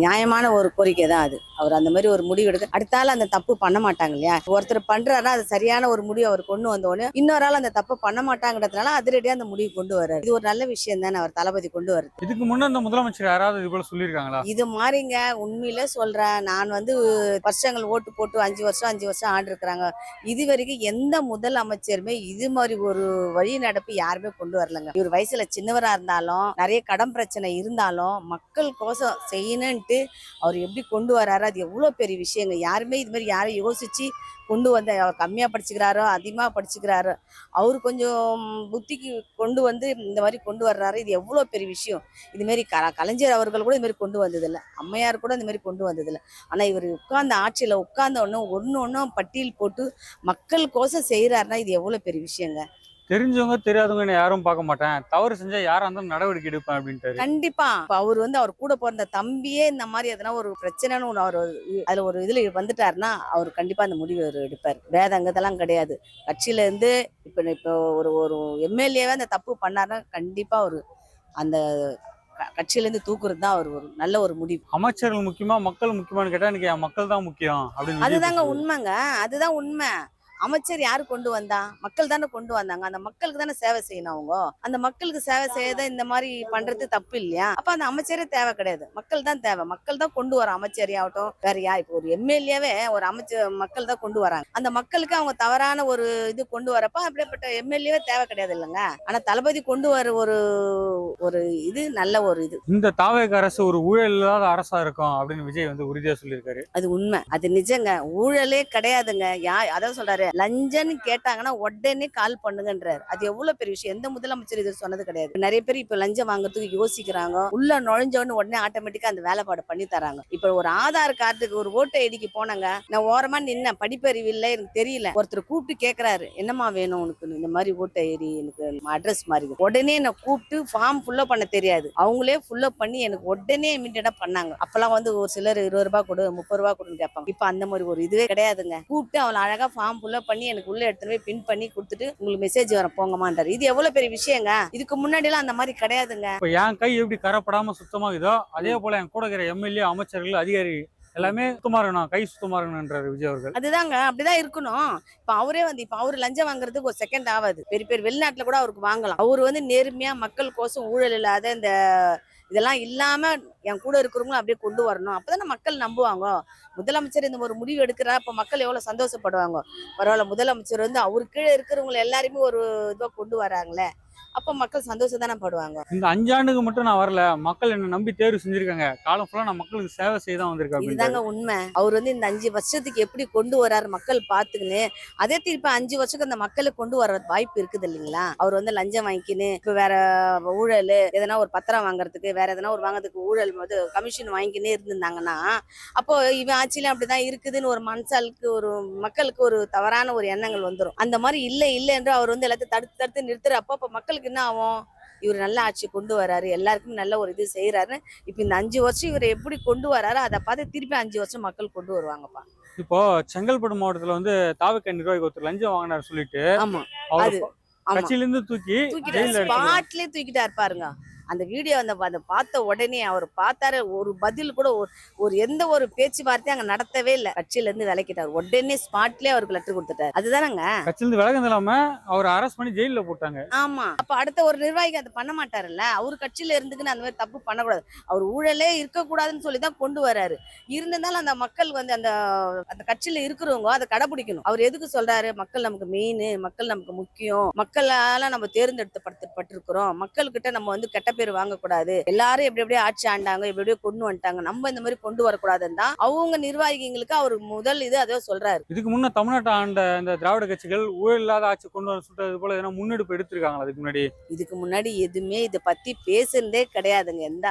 நியாயமான ஒரு கோரிக்கை தான். அது அவர் அந்த மாதிரி ஒரு முடிவு எடுத்து அடுத்தால அந்த தப்பு பண்ண மாட்டாங்க இல்லையா. ஒருத்தர் பண்றாருன்னா அது சரியான ஒரு முடிவு அவர் கொண்டு வந்தோடனே இன்னொரு ஆள் அந்த தப்பு பண்ண மாட்டாங்கிறதுனால அதிரடியா அந்த முடிவு கொண்டு வர்றாரு. இது ஒரு நல்ல விஷயம் தானே அவர் தளபதி கொண்டு வருது. இதுக்கு முன்ன இந்த முதலமைச்சர் யாராவது இது போல சொல்லியிருக்காங்களா? இது மாதிரிங்க உண்மையிலே சொல்றேன். நான் வருஷங்கள் ஓட்டு போட்டு 5 வருஷம் ஆண்டு இருக்கிறாங்க. இது வரைக்கும் எந்த முதல் அமைச்சருமே இது மாதிரி ஒரு வழி நடப்பு யாருமே கொண்டு வரலங்க. இவர் வயசுல சின்னவரா இருந்தாலும் நிறைய கடன் பிரச்சனை இருந்தாலும் மக்கள் கோசம் செய்யணும்ட்டு அவர் எப்படி கொண்டு வர்றாரு, அது எவ்வளவு பெரிய விஷயங்க. யாருமே இது மாதிரி யாரும் யோசிச்சு கொண்டு வந்த, அவர் கம்மியா படிச்சுக்கிறாரோ அதிகமா படிச்சுக்கிறாரோ அவரு கொஞ்சம் புத்திக்கு கொண்டு இந்த மாதிரி கொண்டு வர்றாரு. இது எவ்வளவு பெரிய விஷயம். இது மாதிரி கலைஞர் அவர்கள் கூட இது மாதிரி கொண்டு வந்ததில்லை, அம்மையார் கூட இந்த மாதிரி கொண்டு வந்ததில்லை. ஆனா இவர் உட்கார்ந்த ஆட்சியில உட்கார்ந்த ஒன்னும் பட்டியல் போட்டு மக்கள் கோசம் செய்யறாருன்னா இது எவ்வளவு பெரிய விஷயங்க. தெரிஞ்சவங்க தெரியாதவங்க யாரும் பார்க்க மாட்டேன், தவறு செஞ்சா யாரா இருந்தாலும் நடவடிக்கை எடுப்பேன் அப்படின்ட்டு. கண்டிப்பா அவர் அவர் கூட பிறந்த தம்பியே இந்த மாதிரி எதனா ஒரு பிரச்சனைன்னு ஒன்று அவர் அதுல ஒரு இதுல வந்துட்டாருன்னா அவர் கண்டிப்பா அந்த முடிவு அவர் எடுப்பார். வேதங்கதெல்லாம் கிடையாது. கட்சியில இருந்து இப்போ ஒரு எம்எல்ஏவே அந்த தப்பு பண்ணாருன்னா கண்டிப்பா ஒரு அந்த கட்சியில இருந்து தூக்குறது தான் அவர் ஒரு நல்ல ஒரு முடிவு. அமைச்சர்கள் முக்கியமா மக்கள் முக்கியமானு கேட்டா எனக்கு மக்கள் தான் முக்கியம் அப்படின்னு. அதுதாங்க உண்மைங்க, அதுதான் உண்மை. அமைச்சர் யாரு கொண்டு வந்தா? மக்கள் தானே கொண்டு வந்தாங்க. அந்த மக்களுக்கு தானே சேவை செய்யணும். அவங்க அந்த மக்களுக்கு சேவை செய்யத இந்த மாதிரி பண்றது தப்பு இல்லையா? அப்ப அந்த அமைச்சரே தேவை கிடையாது, மக்கள் தான் தேவை. மக்கள் தான் கொண்டு வர அமைச்சரே ஆகட்டும் வேற யார். இப்போ ஒரு எம்எல்ஏவே ஒரு அமைச்சர் மக்கள் தான் கொண்டு வராங்க. அந்த மக்களுக்கு அவங்க தவறான ஒரு இது கொண்டு வரப்ப அப்படிப்பட்ட எம்எல்ஏவே தேவை கிடையாது இல்லைங்க. ஆனா தளபதி கொண்டு வர ஒரு இது நல்ல ஒரு இது. இந்த தாவேக அரசு ஒரு ஊழல் இல்லாத அரசா இருக்கும் அப்படின்னு விஜய் உறுதியா சொல்லியிருக்காரு. அது உண்மை, அது நிஜங்க. ஊழலே கிடையாதுங்க. அதான் சொல்றாரு, லஞ்சம்னு கேட்டாங்கன்னா உடனே கால் பண்ணுங்கன்றாரு. அது எவ்வளவு பெரிய விஷயம். எந்த முதலமைச்சர் இது சொன்னது கிடையாது. நிறைய பேர் இப்ப லஞ்சம் வாங்குறதுக்கு யோசிக்கிறாங்க. உள்ள நுழைஞ்சவொன்னு உடனே ஆட்டோமேட்டிக்கா அந்த வேலைப்பாடு பண்ணி தராங்க. இப்ப ஒரு ஆதார் கார்டுக்கு ஒரு ஓட்டை ஐடிக்கு போனாங்க, நான் ஓரமா நின்ன படிப்பறிவு இல்லை எனக்கு தெரியல. ஒருத்தர் கூப்பிட்டு கேட்கறாரு, என்னமா வேணும் உனக்கு, இந்த மாதிரி ஓட்டை ஐடி எனக்கு அட்ரஸ் மாதிரி. உடனே நான் கூப்பிட்டு ஃபார்ம் ஃபுல்லப் பண்ண தெரியாது, அவங்களே ஃபுல்லப் பண்ணி எனக்கு உடனே இமீடியட்டா பண்ணாங்க. அப்பெல்லாம் ஒரு சிலர் 20 ரூபாய் கொடு 30 ரூபாய் கொடுன்னு கேட்பாங்க. இப்ப அந்த மாதிரி ஒரு இதுவே கிடையாதுங்க. கூப்பிட்டு அவளை அழகா ஃபார்ம் ஃபுல்லா செலவு பண்ணி எனக்கு உள்ள எடுத்துட்டு போய் பின் பண்ணி கொடுத்துட்டு உங்களுக்கு மெசேஜ் வர போங்கம்மான்றாரு. இது எவ்வளவு பெரிய விஷயங்க. இதுக்கு முன்னாடி எல்லாம் அந்த மாதிரி கிடையாதுங்க. இப்ப என் கை எப்படி கரைப்படாம சுத்தமாகுதோ அதே போல என் கூட இருக்கிற எம்எல்ஏ, அமைச்சர்கள், அதிகாரி எல்லாமே சுத்தமா இருக்கணும், கை சுத்தமா இருக்கணும்ன்றாரு விஜய் அவர்கள். அதுதாங்க, அப்படிதான் இருக்கணும். இப்ப அவரே வந்து இப்ப அவரு லஞ்சம் வாங்குறதுக்கு ஒரு செகண்ட் ஆகாது. பெரிய பெரிய வெளிநாட்டுல கூட அவருக்கு வாங்கலாம். அவரு வந்து நேர்மையா மக்கள் கோசம் ஊழல் இல்லாத இந்த இதெல்லாம் இல்லாம என் கூட இருக்கிறவங்களும் அப்படியே கொண்டு வரணும். அப்பதானே மக்கள் நம்புவாங்க. முதலமைச்சர் இந்த ஒரு முடிவு எடுக்கிறா, அப்ப மக்கள் எவ்வளவு சந்தோஷப்படுவாங்க. பரவாயில்ல, முதலமைச்சர் வந்து அவரு கீழே இருக்கிறவங்க எல்லாருமே ஒரு இதுவா கொண்டு வராங்களே, அப்ப மக்கள் சந்தோஷம் தானே படுவாங்க. இந்த 5 ஆண்டுக்கு மட்டும் நான் வரல, மக்கள் என்ன நம்பி தேர்வு செஞ்சிருக்காங்க, காலம் ஃபுல்லா நான் மக்களுக்கு சேவை செய்ய தான் வந்திருக்கேன். இதுதாங்க உண்மை. அவர் வந்து இந்த 5 வருஷத்துக்கு எப்படி கொண்டு வராரு மக்கள் பாத்துக்கின்னு, அதே திருப்பி 5 வருஷத்துக்கு அந்த மக்களுக்கு கொண்டு வர வாய்ப்பு இருக்குது இல்லைங்களா. அவர் வந்து லஞ்சம் வாங்கிக்கின்னு இப்ப வேற ஊழல் எதனா ஒரு பத்திரம் வாங்குறதுக்கு, வேற எதனா ஒரு வாங்குறதுக்கு ஊழல் வந்து கமிஷன் வாங்கிக்கினே இருந்திருந்தாங்கன்னா, அப்போ இவன் ஆட்சியில அப்படிதான் இருக்குதுன்னு ஒரு மனசாலுக்கு ஒரு மக்களுக்கு ஒரு தவறான ஒரு எண்ணங்கள் வந்துடும். அந்த மாதிரி இல்லை என்று அவர் வந்து எல்லாத்தையும் தடுத்து தடுத்து நிறுத்துற. அப்போ மக்களுக்கு என்ன ஆகும், இவர் நல்ல ஆட்சி கொண்டு வராரு, எல்லாருக்கும் நல்ல ஒரு இது செய்யறாரு. இப்ப இந்த 5 வருஷம் இவர் எப்படி கொண்டு வராரு அதை பார்த்து திருப்பி 5 வருஷம் மக்கள் கொண்டு வருவாங்கப்பா. இப்போ செங்கல்பட்டு மாவட்டத்துல வந்து தாவக நிர்வாகி ஒருத்தர் லஞ்சம் வாங்கினார் சொல்லிட்டு ஆமா, அவர் அது ஆமா கட்சியில இருந்து தூக்கிட்டாரு, ஸ்பாட்லயே தூக்கிட்டாரு பாருங்க. அந்த வீடியோ அந்த பார்த்த உடனே அவர் பார்த்தாரு, ஒரு பதில் கூட ஒரு எந்த ஒரு பேச்சுவார்த்தையும் அங்க நடத்தவே இல்லை. கட்சியில இருந்து விலக்கிட்டார், உடனே ஸ்பாட்லயே அவருக்கு லெட்டர் கொடுத்துட்டாரு. அதுதானங்க, கட்சியில இருந்து விலகம் இல்லாம அவர் அரெஸ்ட் பண்ணி ஜெயில போட்டாங்க. ஆமா. அப்ப அடுத்த ஒரு நிர்வாகி அதை பண்ண மாட்டாருல்ல. அவரு கட்சியில இருந்துக்குன்னு அந்த மாதிரி தப்பு பண்ணக்கூடாது. அவர் ஊழலே இருக்கக்கூடாதுன்னு சொல்லிதான் கொண்டு வராரு. இருந்திருந்தாலும் அந்த மக்கள் வந்து அந்த அந்த கட்சியில இருக்கிறவங்க அதை கடைபிடிக்கணும். அவர் எதுக்கு சொல்றாரு, மக்கள் நமக்கு மெயின், மக்கள் நமக்கு முக்கியம், மக்களால நம்ம தேர்ந்தெடுக்கப்பட்டிருக்கிறோம், மக்கள்கிட்ட நம்ம வந்து கெட்ட பேர் வாங்கக்கூடாது, எல்லாரும் எப்படி எப்படியே ஆட்சி ஆண்டாங்க, எப்படி எப்படியோ கொண்டு வந்துட்டாங்க, நம்ம இந்த மாதிரி கொண்டு வரக்கூடாதுன்னு தான் அவங்க நிர்வாகிகளுக்கு அவர் முதல் இது அதை சொல்றாரு. இதுக்கு முன்ன தமிழ்நாட்டை ஆண்ட இந்த திராவிட கட்சிகள் ஊழல் இல்லாத ஆட்சி கொண்டு வர சொல்றது போல எதனா முன்னெடுப்பு எடுத்திருக்காங்களா அதுக்கு முன்னாடி? இதுக்கு முன்னாடி எதுவுமே இதை பத்தி பேசுறதே கிடையாதுங்க.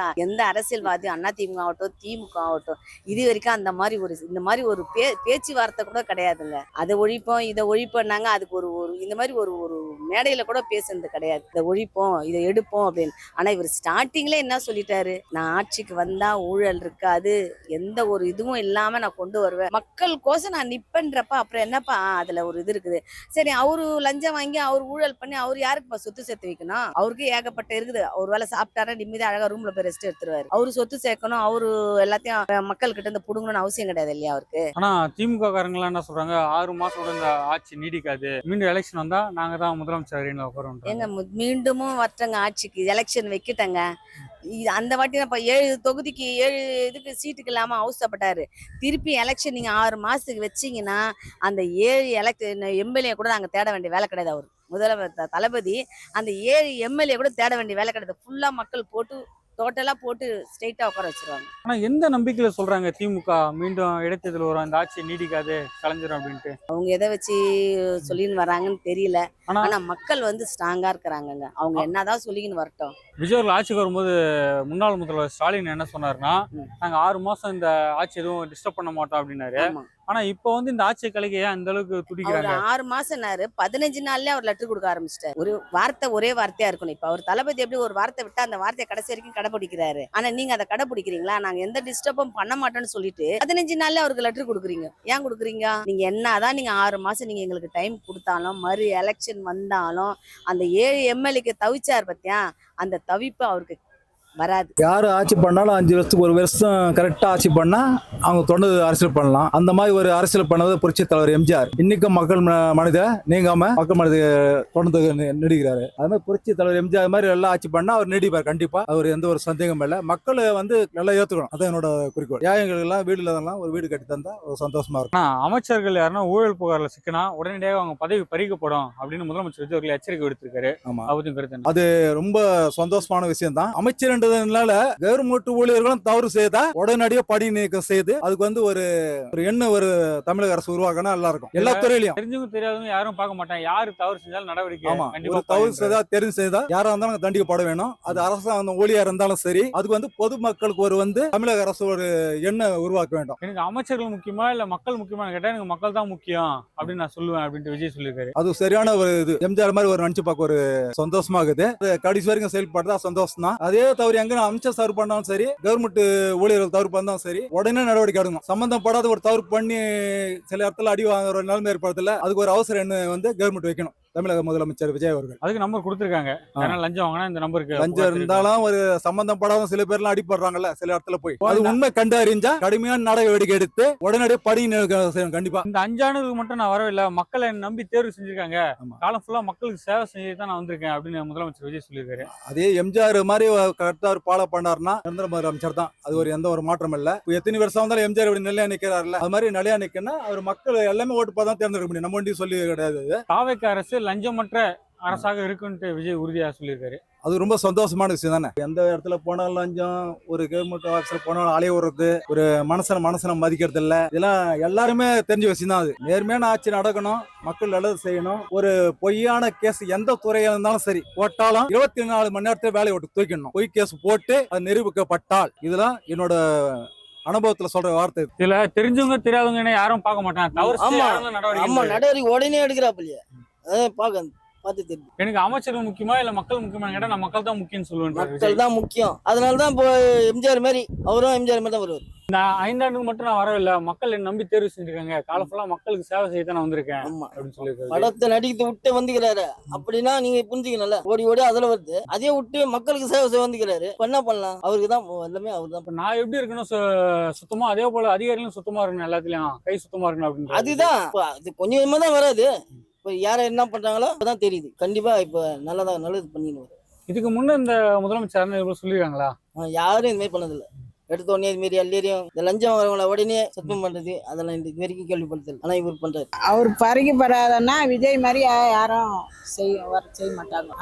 எந்த அரசியல்வாதி, அதிமுக ஆகட்டும், திமுக ஆகட்டும், இது வரைக்கும் அந்த மாதிரி இந்த மாதிரி ஒரு பேச்சுவார்த்தை கூட கிடையாதுங்க. அதை ஒழிப்போம், இதை ஒழிப்போம்னாங்க, அதுக்கு ஒரு இந்த மாதிரி ஒரு மேடையில கூட பேசுறது கிடையாது. இதை ஒழிப்போம், இதை எடுப்போம் அப்படின்னு. ஆனா இவர் ஸ்டார்டிங்ல என்ன சொல்லிட்டாரு, நான் ஆட்சிக்கு வந்தா ஊழல் இருக்காது, எந்த ஒரு இதுவும் இல்லாம நான் கொண்டு வருவேன், மக்கள் கோசம் நான் நிப்பன்றப்ப அப்புறம் என்னப்பா அதுல ஒரு இது இருக்குது. சரி, அவரு லஞ்சம் வாங்கி அவர் ஊழல் பண்ணி அவர் யாருக்குப்பா சொத்து சேர்த்து வைக்கணும்? அவருக்கு ஏகப்பட்ட இருக்குது. அவர் வேலை சாப்பிட்டாரா நிம்மதியா அழகா ரூம்ல போய் ரெஸ்ட் எடுத்துருவாரு. அவரு சொத்து சேர்க்கணும், அவரு எல்லாத்தையும் மக்கள் கிட்ட இருந்து புடுங்கணும்னு அவசியம் கிடையாது இல்லையா அவருக்கு. ஆனா திமுக காரங்க என்ன சொல்றாங்க, 6 மாசம் கூட இந்த ஆட்சி நீடிக்காது, மீண்டும் எலெக்ஷன் வந்தா நாங்க தான் முதலமைச்சர் எங்க மீண்டுமும் வரட்டங்க ஆட்சிக்கு, எலெக்ஷன் வைக்கிட்டங்க. அந்த வாட்டி இப்ப 7 தொகுதிக்கு 7 இதுக்கு சீட்டுக்கு இல்லாம அவசப்பட்டாரு. திருப்பி எலெக்ஷன் நீங்க 6 மாசத்துக்கு வச்சீங்கன்னா அந்த 7 எம்எல்ஏ கூட நாங்க தேட வேண்டிய வேலை கிடையாது. அவர் முதலமைச்சர் தளபதி அந்த 7 எம்எல்ஏ கூட தேட வேண்டிய வேலை கிடையாது. ஃபுல்லா மக்கள் போட்டு டோட்டலா போட்டு ஸ்ட்ரெயிட்டா உட்கார வச்சிருவாங்க. ஆனா எந்த நம்பிக்கையில சொல்றாங்க திமுக மீண்டும் இடைத்தேர்தல் வரும், இந்த ஆட்சி நீடிக்காது, கலைஞ்சிரும் அப்படின்ட்டு? அவங்க எதை வச்சு சொல்லின்னு வராங்கன்னு தெரியல. ஆனா மக்கள் வந்து ஸ்ட்ராங்கா இருக்கிறாங்க. அவங்க என்னதான் சொல்லிக்கின்னு வரட்டும். விஜய் ஆட்சிக்கு வரும்போது முன்னாள் முதல்வர் ஸ்டாலின் என்ன சொன்னாருன்னா, நாங்க 6 மாசம் இந்த ஆட்சி எதுவும் டிஸ்டர்ப் பண்ண மாட்டோம் அப்படின்னாரு. ஆனா இப்ப வந்து இந்த ஆட்சி கலைக்கு ஏன் அந்த அளவுக்கு துடிக்கிறாங்க? 6 மாசம்னாரு, 15 நாள்லயே அவர் லெட்டர் கொடுக்க ஆரம்பிச்சிட்டாரு. ஒரு வார்த்தை ஒரே வார்த்தையா இருக்கணும். இப்ப அவர் தளபதி எப்படி ஒரு வார்த்தை விட்டா அந்த வார்த்தையை கடைசி வரைக்கும் கடைபிடிக்கிறாரு. ஆனா நீங்க அதை கடைபிடிக்கிறீங்களா? நாங்க எந்த டிஸ்டர்பும் பண்ண மாட்டோம்னு சொல்லிட்டு 15 நாள்ல அவருக்கு லெட்டர் கொடுக்குறீங்க. ஏன் கொடுக்குறீங்க? நீங்க என்னதான் நீங்க 6 மாசம் நீங்க எங்களுக்கு டைம் கொடுத்தாலும், மறு எலெக்ஷன் வந்தாலும் அந்த 7 எம்எல்ஏக்கு தவிச்சார் பத்தியா, அந்த தவிப்பு அவருக்கு வராது. யாரு ஆட்சி பண்ணாலும் 5 வருஷத்துக்கு ஒரு வருஷம் கரெக்டா ஆட்சி பண்ணா அவங்க தொடர்ந்து அரசியல் பண்ணலாம். அந்த மாதிரி ஒரு அரசியல் பண்ணது புரட்சி தலைவர் எம்ஜிஆர். இன்னைக்கும் மக்கள் மனித நீங்காம மக்கள் மனித தொடர்ந்து நீடிக்கிறாரு. அது மாதிரி புரட்சி தலைவர் எம்ஜிஆர் மாதிரி எல்லாம் ஆட்சி பண்ணா அவர் நீடிப்பார் கண்டிப்பா. அவர் எந்த ஒரு சந்தேகம் இல்லை. மக்கள் வந்து நல்லா ஏத்துக்கணும், அதான் என்னோட குறிக்கோள். ஏழைங்களுக்கு எல்லாம் வீடு இல்லாதெல்லாம் ஒரு வீடு கட்டி தந்தா ஒரு சந்தோஷமா இருக்கும். அமைச்சர்கள் யாருன்னா ஊழல் புகார்ல சிக்கினா உடனடியாக அவங்க பதவி பறிக்கப்படும் அப்படின்னு முதலமைச்சர் விஜய் அவர்கள் எச்சரிக்கை விடுத்திருக்காரு. ஆமா, அது ரொம்ப சந்தோஷமான விஷயம் தான். அமைச்சர் கவர்மெண்ட் ஊழியர்களும் தவறு செய்தா உடனடியாக பணி நீக்கம் செய்து அதுக்கு வந்து ஒரு எண்ணம் ஒரு தமிழக அரசு உருவாக்கணும். நல்லா இருக்கும். எல்லா துறையிலும் தெரிஞ்சவங்க தெரியாதவங்க யாரும் பார்க்க மாட்டாங்க. யாரு தவறு செஞ்சாலும் நடவடிக்கை. ஆமா, ஒரு தவறு செய்தா தெரிஞ்சு செய்தா யாரா இருந்தாலும் தண்டிக்கப்பட வேணும். அது அரசு ஊழியர் இருந்தாலும் சரி, அதுக்கு வந்து பொதுமக்களுக்கு ஒரு வந்து தமிழக அரசு ஒரு எண்ணம் உருவாக்க வேண்டும். எனக்கு அமைச்சர்கள் முக்கியமா இல்ல மக்கள் முக்கியமா கேட்டா எனக்கு மக்கள் தான் முக்கியம் அப்படின்னு நான் சொல்லுவேன் அப்படின்ட்டு விஜய் சொல்லியிருக்காரு. அது சரியான ஒரு இது. எம்ஜிஆர் மாதிரி ஒரு நினைச்சு பார்க்க ஒரு சந்தோஷமா இருக்குது. கடைசி வரைக்கும் செயல்படுறதா சந்தோஷம் தான். அதே தவிர மாதிரி எங்க அமைச்சர் தவறு பண்ணாலும் சரி, கவர்மெண்ட் ஊழியர்கள் தவறு பண்ணாலும் சரி, உடனே நடவடிக்கை எடுக்கணும். சம்பந்தப்படாத ஒரு தவறு பண்ணி சில இடத்துல அடி வாங்குற ஒரு நிலைமை ஏற்படுத்தல, அதுக்கு ஒரு அவசர எண்ணு கவர்மெண்ட் வைக்கணும். தமிழக முதலமைச்சர் விஜய் அவர்கள் அதுக்கு நம்பர் கொடுத்துருக்காங்க. ஏன்னா லஞ்சம் வாங்கினா இந்த நம்பருக்கு லஞ்சம் இருந்தாலும் ஒரு சம்பந்தப்படாத சில பேர்லாம் அடிபடுறாங்கல்ல சில இடத்துல போய், அது உண்மை கண்டறிஞ்சா கடுமையான நடவடிக்கை எடுத்து உடனடியே பணி செய்யணும். கண்டிப்பா இந்த 5 ஆண்டுகளுக்கு மட்டும் நான் வரவில்லை, மக்களை நம்பி தேர்வு செஞ்சிருக்காங்க, காலம் ஃபுல்லா மக்களுக்கு சேவை செஞ்சு தான் நான் வந்திருக்கேன் அப்படின்னு முதலமைச்சர் விஜய் சொல்லியிருக்காரு. அதே எம்ஜிஆர் மாதிரி கரெக்டா ஒரு பாலோ பண்ணாருன்னா நிரந்தர முதலமைச்சர் தான். அது ஒரு எந்த ஒரு மாற்றம் இல்ல. எத்தனை வருஷம் வந்தாலும் எம்ஜிஆர் இப்படி நிலையா நிக்கிறாருல, அது மாதிரி நிலையா நிக்கணும்னா அவர் மக்கள் எல்லாமே ஓட்டு பார்த்தா தேர்ந்தெடுக்க முடியும். நம்ம வண்டி சொல்லி கிடையாது. தாவேக்கா அரசு லஞ்சமற்ற அரசாக இருக்குன்ட்டு விஜய் உறுதியா சொல்லியிருக்காரு. அது ரொம்ப சந்தோஷமான விஷயம் தானே. எந்த இடத்துல போனாலும் லஞ்சம், ஒரு கவர்மெண்ட் ஆஃபீஸில் போனாலும் அலைய விடுறது, ஒரு மனசனை மதிக்கிறது இல்ல, இதெல்லாம் எல்லாருமே தெரிஞ்ச விஷயம் தான். அது நேர்மையான ஆட்சி நடக்கணும், மக்கள் நல்லது செய்யணும். ஒரு பொய்யான கேஸ் எந்த துறையில இருந்தாலும் சரி போட்டாலும் 24 மணி நேரத்துல வேலையை விட்டு தூக்கிடணும். பொய் கேஸ் போட்டு அது நிரூபிக்கப்பட்டால், இதெல்லாம் என்னோட அனுபவத்துல சொல்ற வார்த்தை. இதுல தெரிஞ்சவங்க தெரியாதவங்க யாரும் பார்க்க மாட்டாங்க. தவறு நடவடிக்கை உடனே எடுக்கிறாப்பில்லையா, பார்த்து தெரியும். எனக்கு அமைச்சர்கள் முக்கியமா இல்ல மக்கள் முக்கியமா கேட்டா நான் மக்கள் தான் முக்கியம் சொல்லுவேன். மக்கள் தான் முக்கியம். அதனாலதான் இப்போ எம்ஜிஆர் மாதிரி அவரும் எம்ஜிஆர் மாதிரி தான் வருவார். நான் 5 ஆண்டுக்கு மட்டும் நான் வரவில்லை, மக்கள் என்ன நம்பி தேர்வு செஞ்சிருக்காங்க, காலம் ஃபுல்லா மக்களுக்கு சேவை செய்ய தான் நான் வந்திருக்கேன் அப்படின்னு சொல்லியிருக்காரு. படத்தை நடிக்கிறது விட்டு வந்துக்கிறாரு அப்படின்னா நீங்க புரிஞ்சுக்கணும்ல. ஓடி ஓடி அதுல வருது, அதே விட்டு மக்களுக்கு சேவை செய்ய வந்துக்கிறாரு. என்ன பண்ணலாம், அவருக்கு தான் எல்லாமே அவர் தான். நான் எப்படி இருக்கணும் சுத்தமா, அதே போல அதிகாரிகளும் சுத்தமா இருக்கணும், எல்லாத்துலயும் கை சுத்தமா இருக்கணும் அப்படின்னு. அதுதான் அது கொஞ்சம் கொஞ்சமா தான் வராது. இப்போ யாரை என்ன பண்றாங்களோ அப்பதான் தெரியுது. கண்டிப்பா இப்ப நல்லது பண்ணிடுவாரு. இதுக்கு முன்ன இந்த முதலமைச்சர் சொல்லிருக்காங்களா? யாரும் இது மாதிரி பண்ணதில்லை. எடுத்த உடனே இது மாரி எல்லாரையும் இந்த லஞ்சம் வரவங்களை உடனே சத்தம் பண்றது, அதெல்லாம் இது வரைக்கும் கேள்விப்படுத்தல். ஆனா இவர் பண்றாரு. அவர் பருகி பெறாதன்னா விஜய் மாதிரி யாரும் செய்ய மாட்டாங்க.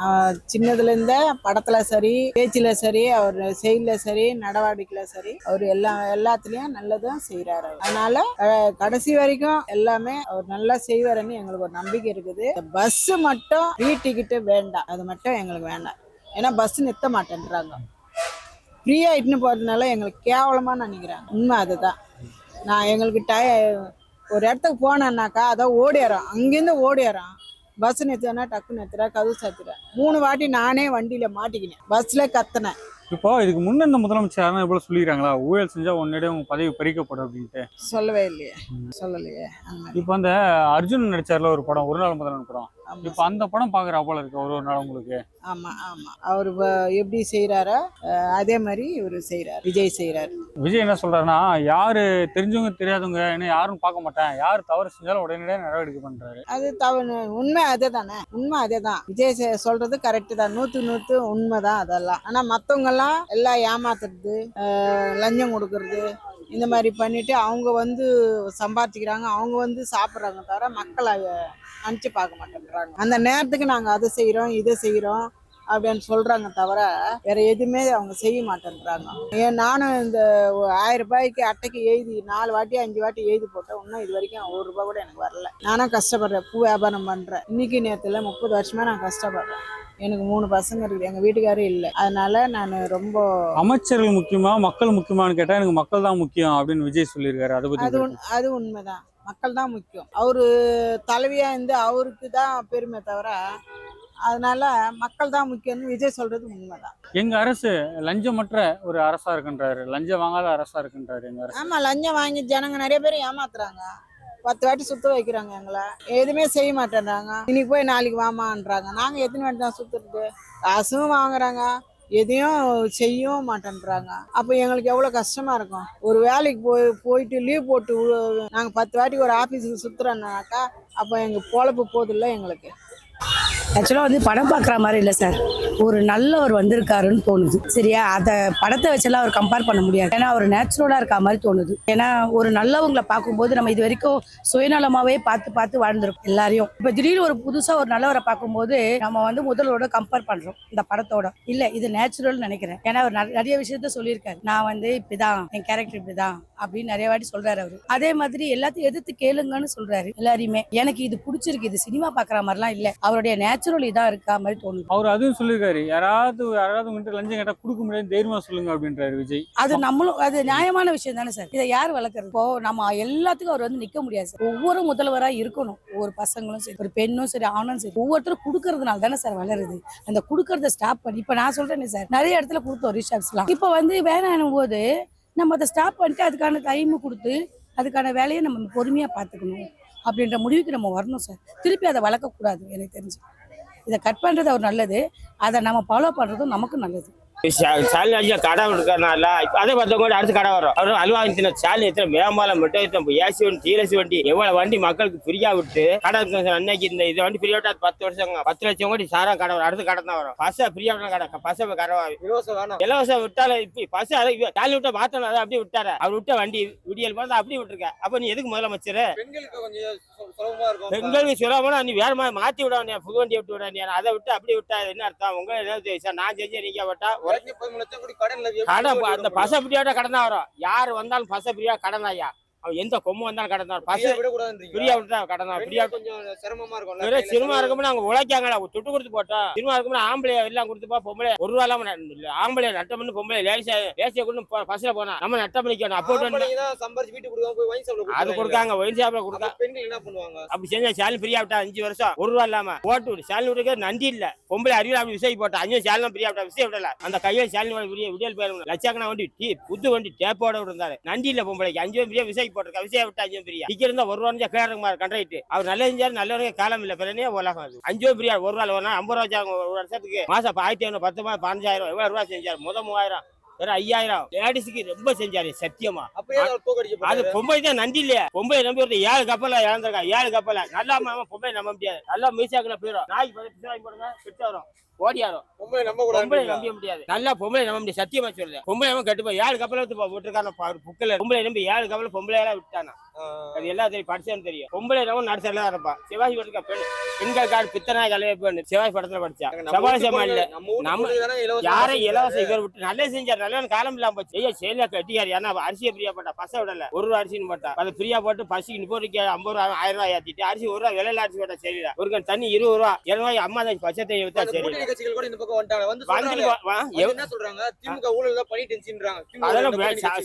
சின்னதுல இருந்த படத்துல சரி, பேச்சுல சரி, அவர் செயல சரி, நடவடிக்கையில சரி, அவர் எல்லாத்துலயும் நல்லதும் செய்யறாரு. அதனால கடைசி வரைக்கும் எல்லாமே அவர் நல்லா செய்வாருன்னு எங்களுக்கு ஒரு நம்பிக்கை இருக்குது. பஸ் மட்டும் ஃப்ரீ டிக்கெட்டு வேண்டாம், அது மட்டும் எங்களுக்கு வேண்டாம். ஏன்னா பஸ் நிறுத்த மாட்டேன்றாங்க. ஃப்ரீயா இட்டுன்னு போறதுனால எங்களுக்கு கேவலமா நினைக்கிறாங்க. உண்மை அதுதான். நான் எங்களுக்கு ஒரு இடத்துக்கு போனேன்னாக்கா அதான் ஓடிடுறோம், அங்கேருந்து ஓடிடுறோம். பஸ் நிறுத்தினா டக்கு நிறுத்துறா, கதவு சாத்துறேன். 3 வாட்டி நானே வண்டியில மாட்டிக்கினேன், பஸ்ல கத்துனேன். இப்போ இதுக்கு முன்ன இந்த முதலமைச்சர் எவ்வளவு சொல்லிக்கிறாங்களா, ஊழல் செஞ்சா உன்னிடையே உங்க பதவி பறிக்கப்படும் அப்படின்ட்டு? சொல்லவே இல்லையே, சொல்லலையே. இப்போ அந்த அர்ஜுன் நடிச்சார்ல ஒரு படம், ஒரு நாள் முதல்வன் படம், இப்ப அந்த படம் பாக்குற போல இருக்கு ஒரு நாள் உங்களுக்கு. ஆமா ஆமா, அவரு எப்படி செய்யறாரோ அதே மாதிரி இவரு செய்யறாரு, விஜய் செய்யறாரு. விஜய் என்ன சொல்றாருன்னா, யாரு தெரிஞ்சவங்க தெரியாதவங்க என்ன யாரும் பார்க்க மாட்டேன், யாரு தவறு செஞ்சாலும் உடனடியாக நடவடிக்கை பண்றாரு. அது தவறு, உண்மை அதே தானே, உண்மை அதே தான். விஜய் சொல்றது கரெக்ட் தான், 100% உண்மைதான் அதெல்லாம். ஆனா மத்தவங்க எல்லாம் எல்லாம் ஏமாத்துறது, லஞ்சம் கொடுக்கறது, இந்த மாதிரி பண்ணிட்டு அவங்க சம்பாதிக்கிறாங்க, அவங்க சாப்பிட்றாங்க தவிர மக்களை நினச்சி பார்க்க மாட்டேன்றாங்க. அந்த நேரத்துக்கு நாங்கள் அதை செய்கிறோம் இதை செய்கிறோம் அப்படின்னு சொல்கிறாங்க தவிர வேற எதுவுமே அவங்க செய்ய மாட்டேன்றாங்க. ஏன் நானும் இந்த 1000 ரூபாய்க்கு அட்டைக்கு எழுதி 4 வாட்டி 5 வாட்டி எழுதி போட்டேன், இன்னும் இது வரைக்கும் 1 ரூபாய் கூட எனக்கு வரல. நானும் கஷ்டப்படுறேன், பூ வியாபாரம் பண்ணுறேன். இன்னைக்கு நேரத்தில் 30 வருஷமா நான் கஷ்டப்படுறேன். எனக்கு 3 பசங்க இருக்குது, எங்க வீட்டுக்காரும் இல்லை. அதனால நான் ரொம்ப அமைச்சர்கள் முக்கியமா மக்கள் முக்கியமானு கேட்டா எனக்கு மக்கள் தான் முக்கியம் அப்படின்னு விஜய் சொல்லியிருக்காரு. அதை பத்தி அது உண்மைதான், மக்கள் தான் முக்கியம். அவரு தலைவியா இருந்து அவருக்கு தான் பெருமை தவிர, அதனால மக்கள் தான் முக்கியம்னு விஜய் சொல்றது உண்மைதான். எங்க அரசு லஞ்சமற்ற ஒரு அரசா இருக்குன்றாரு, லஞ்சம் வாங்காத அரசா இருக்குன்றாரு எங்க அரசு. ஆமா, லஞ்சம் வாங்கி ஜனங்க நிறைய பேர் ஏமாத்துறாங்க. 10 வாட்டி சுத்த வைக்கிறாங்க, எங்களை எதுவுமே செய்ய மாட்டேன்றாங்க. இன்னைக்கு போய் நாளைக்கு வாமான்றாங்க. நாங்க எத்தனை வாட்டி தான் சுத்துறது, காசும் வாங்குறாங்க, எதையும் செய்யவும் மாட்டேன்றாங்க. அப்போ எங்களுக்கு எவ்வளோ கஷ்டமா இருக்கும். ஒரு வேலைக்கு போயிட்டு லீவ் போட்டு நாங்கள் 10 வாட்டி ஒரு ஆஃபீஸுக்கு சுற்றுறோன்னாக்கா அப்போ எங்கள் பொழப்பு போதில்லை எங்களுக்கு. ஆக்சுவலாக படம் பார்க்குற மாதிரி இல்லை சார், ஒரு நல்லவர் வந்திருக்காருன்னு தோணுது. சரியா, அதை படத்தை வச்செல்லாம் அவர் கம்பேர் பண்ண முடியாது. ஏன்னா அவர் நேச்சுரலாக இருக்க மாதிரி தோணுது. ஏன்னா ஒரு நல்லவங்களை பார்க்கும்போது நம்ம இது வரைக்கும் சுயநலமாகவே பார்த்து வாழ்ந்துருக்கோம் எல்லாரையும். இப்போ திடீர்னு ஒரு புதுசாக ஒரு நல்லவரை பார்க்கும்போது நம்ம முதலோட கம்பேர் பண்ணுறோம் இந்த படத்தோட. இல்லை, இது நேச்சுரல்னு நினைக்கிறேன். ஏன்னா அவர் நிறைய விஷயத்த சொல்லியிருக்காரு. நான் இப்படிதான், என் கேரக்டர் இப்படிதான், அப்படின்னு நிறைய வாட்டி சொல்றாரு அவரு. அதே மாதிரி எல்லாத்தையும் எதிர்த்து கேளுங்கன்னு சொல்றாரு எல்லாரையுமே. எனக்கு இது பிடிச்சிருக்கு, இது சினிமா பாக்குற மாதிரிலாம் இல்ல, அவருடைய நேச்சுரல் இதா இருக்கா மாதிரி தோணுது. அவர் அதுவும் சொல்லியிருக்காரு, யாராவது உங்ககிட்ட லஞ்சம் கேட்டா கொடுக்க முடியாது தைரியமா சொல்லுங்க அப்படின்றாரு விஜய். அது நம்மளும் அது நியாயமான விஷயம் தானே சார். இதை யார் வளர்க்கறது? இப்போ நம்ம எல்லாத்துக்கும் அவர் வந்து நிக்க முடியாது சார். ஒவ்வொரு முதல்வரா இருக்கணும், ஒவ்வொரு பசங்களும் சரி, ஒரு பெண்ணும் சரி, ஆணும் சரி, ஒவ்வொருத்தரும் கொடுக்கறதுனால தானே சார் வளருது. அந்த கொடுக்கறத ஸ்டாப் பண்ணி, இப்ப நான் சொல்றேனே சார், நிறைய இடத்துல கொடுத்தோம் ரிஷாப்ஸ்லாம். இப்போ வந்து வேணாம் போது நம்ம அதை ஸ்டாப் பண்ணிட்டு அதுக்கான டைம் கொடுத்து அதுக்கான வேலையை நம்ம பொறுமையா பார்த்துக்கணும் அப்படின்ற முடிவுக்கு நம்ம வரணும் சார். திருப்பி அதை வளர்க்கக்கூடாது. எனக்கு தெரிஞ்சு இதை கட் பண்றது அவர் நல்லது, அதை நம்ம ஃபாலோ பண்றதும் நமக்கு நல்லது. ஸ்டாலின் கடை இருக்கிறனால அதே பார்த்தவங்க அடுத்து கடை வரும். அவர் அல்வா ஸ்டாலின் எத்தனை மேம்பாலம் மட்டும் ஏசி வண்டி டிஎல்சி வண்டி எவ்வளவு வண்டி மக்களுக்கு ஃப்ரீயா விட்டு கடை அன்னைக்கு இந்த இது வண்டி ஃப்ரீயா விட்டா 10 வருஷம் 10 லட்சம் கோடி சாரா கடை வரும். அடுத்து கடை தான் வரும். பஸ் ஃப்ரீயா விட்டா கடை பஸ் கடை இலவசம் விட்டால இப்ப பஸ் ஸ்டாலின் விட்டா மாத்தணும், அதை அப்படியே விட்டாரு. அவர் விட்ட வண்டி விடியல் பார்த்து அப்படியே விட்டுருக்க. அப்ப நீ எதுக்கு முதலமைச்சர்? பெண்களுக்கு சுலபமா நீ வேற மாதிரி மாத்தி விட வேண்டிய, புது வண்டியை விட்டு விட வேண்டிய, அதை விட்டு அப்படியே விட்டா என்ன அர்த்தம்? உங்க என்ன நான் செஞ்சு நீங்க விட்டா அந்த பச பிரியாட்ட கடன் தான் வரும். யாரு வந்தாலும் பச பிரியா கடன் ஐயா. அவன் எந்த கொம்பு வந்தாலும் கடன் தான். பச பிரியா விட்டா கடன் தான். பிரியா கொஞ்சம் சிரமமா இருக்கும். சிரமமா இருக்கும்னு அவங்க உழைக்காங்களா துட்டு கொடுத்து போட்டோம். சிரமமா இருக்கும்னு ஆம்பளை எல்லாம் கொடுத்துப்பா, பொம்பளை ஒரு ரூபா இல்லாம ஆம்பளை நட்டம் பண்ணி பொம்பளை லேசிய கொண்டு பஸ்ல போனா நம்ம நட்டம் பண்ணிக்கணும். அப்போ அது கொடுக்காங்க, ஒயின் ஷாப்ல கொடுக்காங்க. பெண்கள் என்ன பண்ணுவாங்க? அப்படி செஞ்சா சாலி பிரியா விட்டா 5 வருஷம் 1 ரூபா இல்லாம ஓட்டு சாலி விட்டு நன்றி இல்ல. பொம்பளை அறிவியல் அப்படி விசை போட்டா 5 சாலம் பிரியா விட்டா விசை விடல. அந்த கையில சாலி விடியல் பேர் லட்சக்கணா வண்டி புது வண்டி டேப்போட இருந்தாரு. நன்றி இல்ல பொம்பளைக்கு 5 பிரியா விசை போட்டிருக்க. விசையா விட்டு 5 பிரியா டிக்கெட் 1 ரூபா கேட்க கண்ட்ரைட்டு. அவர் நல்ல செஞ்சாரு, நல்லவங்க காலம் இல்ல. பிறனே உலகம் அது 5 பிரியா 1 ரூபா 50 ரூபா ஒரு வருஷத்துக்கு மாசம் 1500 10 15,000 எவ்வளவு ரூபா செஞ்சாரு. 3000 வெறும் 5000 லேடிஸுக்கு ரொம்ப செஞ்சாரு சத்தியமா. அது பொம்பளை தான் நன்றி இல்லையா? பொம்பளை நம்பி ஒரு 7 கப்பல இழந்திருக்கா. 7 கப்பல நல்லா பொம்பளை நம்ப முடியாது. நல்லா மீசாக்குல போயிடும். நாய்க்கு வாங்கி போடுங்க கிட்ட வரும் ஓடியாரும். பொம்பளை நம்ப முடியாது. நல்லா பொம்பளை நம்ப முடியாது சத்தியமா சொல்ல. பொம்பளை கட்டு போய் 7 கப்பல விட்டுருக்கான புக்கல. பொம்பளை நம்பி 7 கப்பல பொம்பளை எல்லாம் விட்டானா. அது எல்லாம் தெரியும், படிச்சான்னு தெரியும். பொம்பளை நம்ம நடிச்சா இருப்பா. சிவாஜி படத்துக்கா பெண்கள் காடு பித்தனாய் கலைய சிவாஜி படத்துல படிச்சா. சபாசமா இல்ல நம்ம யாரை இலவசம் இவர் விட்டு நல்லா செஞ்சார். நல்ல காலம் இல்லாம போச்சு. ஐயா செயல கட்டியாரு. ஏன்னா அரிசியை பிரியா போட்டா பச விடல. 1 ரூபா அரிசின்னு போட்டா அதை பிரியா போட்டு பசிக்கு 30 50 ரூபா 1000 ரூபாய் ஏத்திட்டு அரிசி 1 ரூபா விலையில அரிசி போட்டா சரியில்ல. ஒரு கண் தண்ணி 20 ரூபா 7 ரூபாய் அம்மா தான் பச்சை வித்தா சரி. கட்சிகள் கூட இந்த பக்கம் வந்துட்டாங்க. என்ன சொல்றாங்க? திமுக ஊழல் தான் பண்ணிட்டு இருந்துன்றாங்க. அதெல்லாம்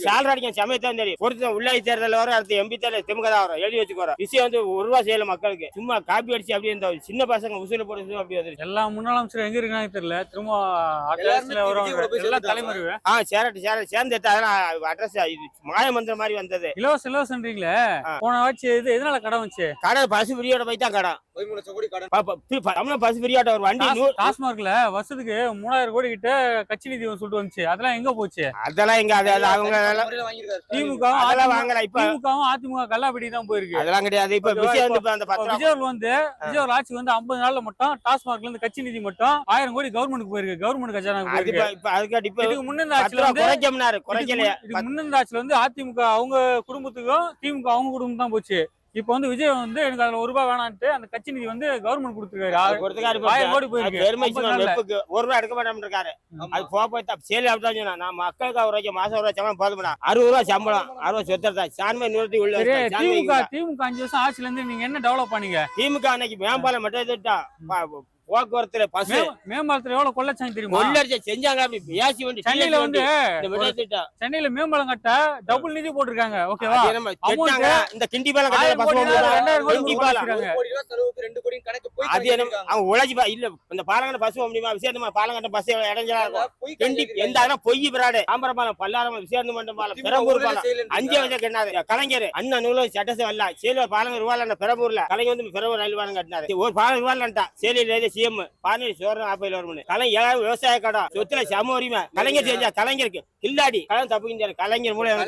சாலரி அடிக்க சமயத்தான் தெரியும். பொறுத்து உள்ளாட்சி தேர்தல் வரும், அடுத்து எம்பி தேர்தல் திமுக தான் வரும். எழுதி வச்சுக்கோறோம். விஷயம் வந்து 1 ரூபா செய்யல மக்களுக்கு. சும்மா காப்பி அடிச்சு அப்படியே இந்த சின்ன பசங்க உசூல போட்டு அப்படி வந்துருச்சு. எல்லா முன்னாள் அமைச்சர் எங்க இருக்காங்க தெரியல. திரும்ப எல்லாம் தலைமுறை சேர்ந்து அட்ரஸ் மாயமந்திர மாதிரி வந்தது. இலவசன்றீங்களே போன ஆட்சி எதனால கடை வந்துச்சு? கடை பசு பிரியோட போய் தான் கடை பசு பிரியாட்ட ஒரு வண்டி டாஸ்மார்க்ல வருஷத்துக்கு 3000 கோடி கிட்ட கட்சி நிதி சொல்லிட்டு வந்துச்சு. அதெல்லாம் எங்க போச்சு? அதெல்லாம் எங்க அவங்க திமுக வாங்கல. இப்ப திமுகவும் அதிமுக கல்லாப்படி தான் போயிருக்கு. அதெல்லாம் கிடையாது. இப்ப விஜய் விஜய் ஆட்சி வந்து 50 நாள்ல மட்டும் டாஸ்மார்க்ல இருந்து கட்சி நிதி மட்டும் 1000 கோடி கவர்மெண்ட்டுக்கு போயிருக்கு. கவர்மெண்ட் கஜானாக்கு போயிருக்கு. இதுக்கு முன்ன ஆட்சியில வந்து அதிமுக அவங்க குடும்பத்துக்கும் திமுக அவங்க குடும்பம் தான் போச்சு. இப்ப வந்து விஜய் வந்து எனக்கு அதுல 1 ரூபாய் வேணான்ட்டு அந்த கட்சி நிதி வந்து கவர்மெண்ட் கொடுத்துருக்காரு. 1000 கோடி போயிருக்கு. 1 ரூபாய் எடுக்க மாட்டேன் இருக்காரு. அது போய் சேலி அப்படிதான் சொன்னா. நான் மக்களுக்கு 1 ரூபாய்க்கு மாசம் 1 ரூபாய் சம்பளம் போதும்னா 60 ரூபாய் சம்பளம் 60 சொத்தா சான்மை நிறுத்தி உள்ள திமுக 5 வருஷம் ஆட்சியில இருந்து நீங்க என்ன டெவலப் பண்ணீங்க? திமுக அன்னைக்கு மேம்பாலம் மட்டும் எதிர்த்தா போக்குவரத்துல பஸ் மேம்பாலத்துல எவ்வளவு கொள்ளச்சாங்க தெரியுமா? கொள்ளடிச்சு செஞ்சாங்க. அப்படி ஏசி வண்டி சென்னையில வந்து சென்னையில மேம்பாலம் கட்ட டபுள் நிதி போட்டிருக்காங்க. ஓகேவா? இந்த கிண்டி பாலம் உழைச்சி இல்ல இந்த பாலங்கட்ட பஸ் போக முடியுமா? விசேஷமா பாலங்கட்ட பஸ் இடைஞ்சலா இருக்கும். கிண்டி எந்த பொய் பிராடு தாம்பரம் பல்லாரம் விசேஷம் மண்டம் பாலம் பெரம்பூர் பாலம் 5 வருஷம் கட்டினாரு கலைஞர். அண்ணன் நூல சட்டசை வரல. சேலம் பாலங்க ரூபாய் பெரம்பூர்ல கலைஞர் வந்து பெரம்பூர் ரயில் பாலம் கட்டினாரு. ஒரு பாலம் ரூபாய்ட்டா சேலியில சிஎம் பானி சோறு ஆப்பையில் வரும்னு கலைஞர் விவசாய கடை சொத்துல சம உரிமை கலைஞர் செஞ்சா. கலைஞருக்கு கில்லாடி கடன் தப்புக்கிஞ்சாரு. கலைஞர் மூலம்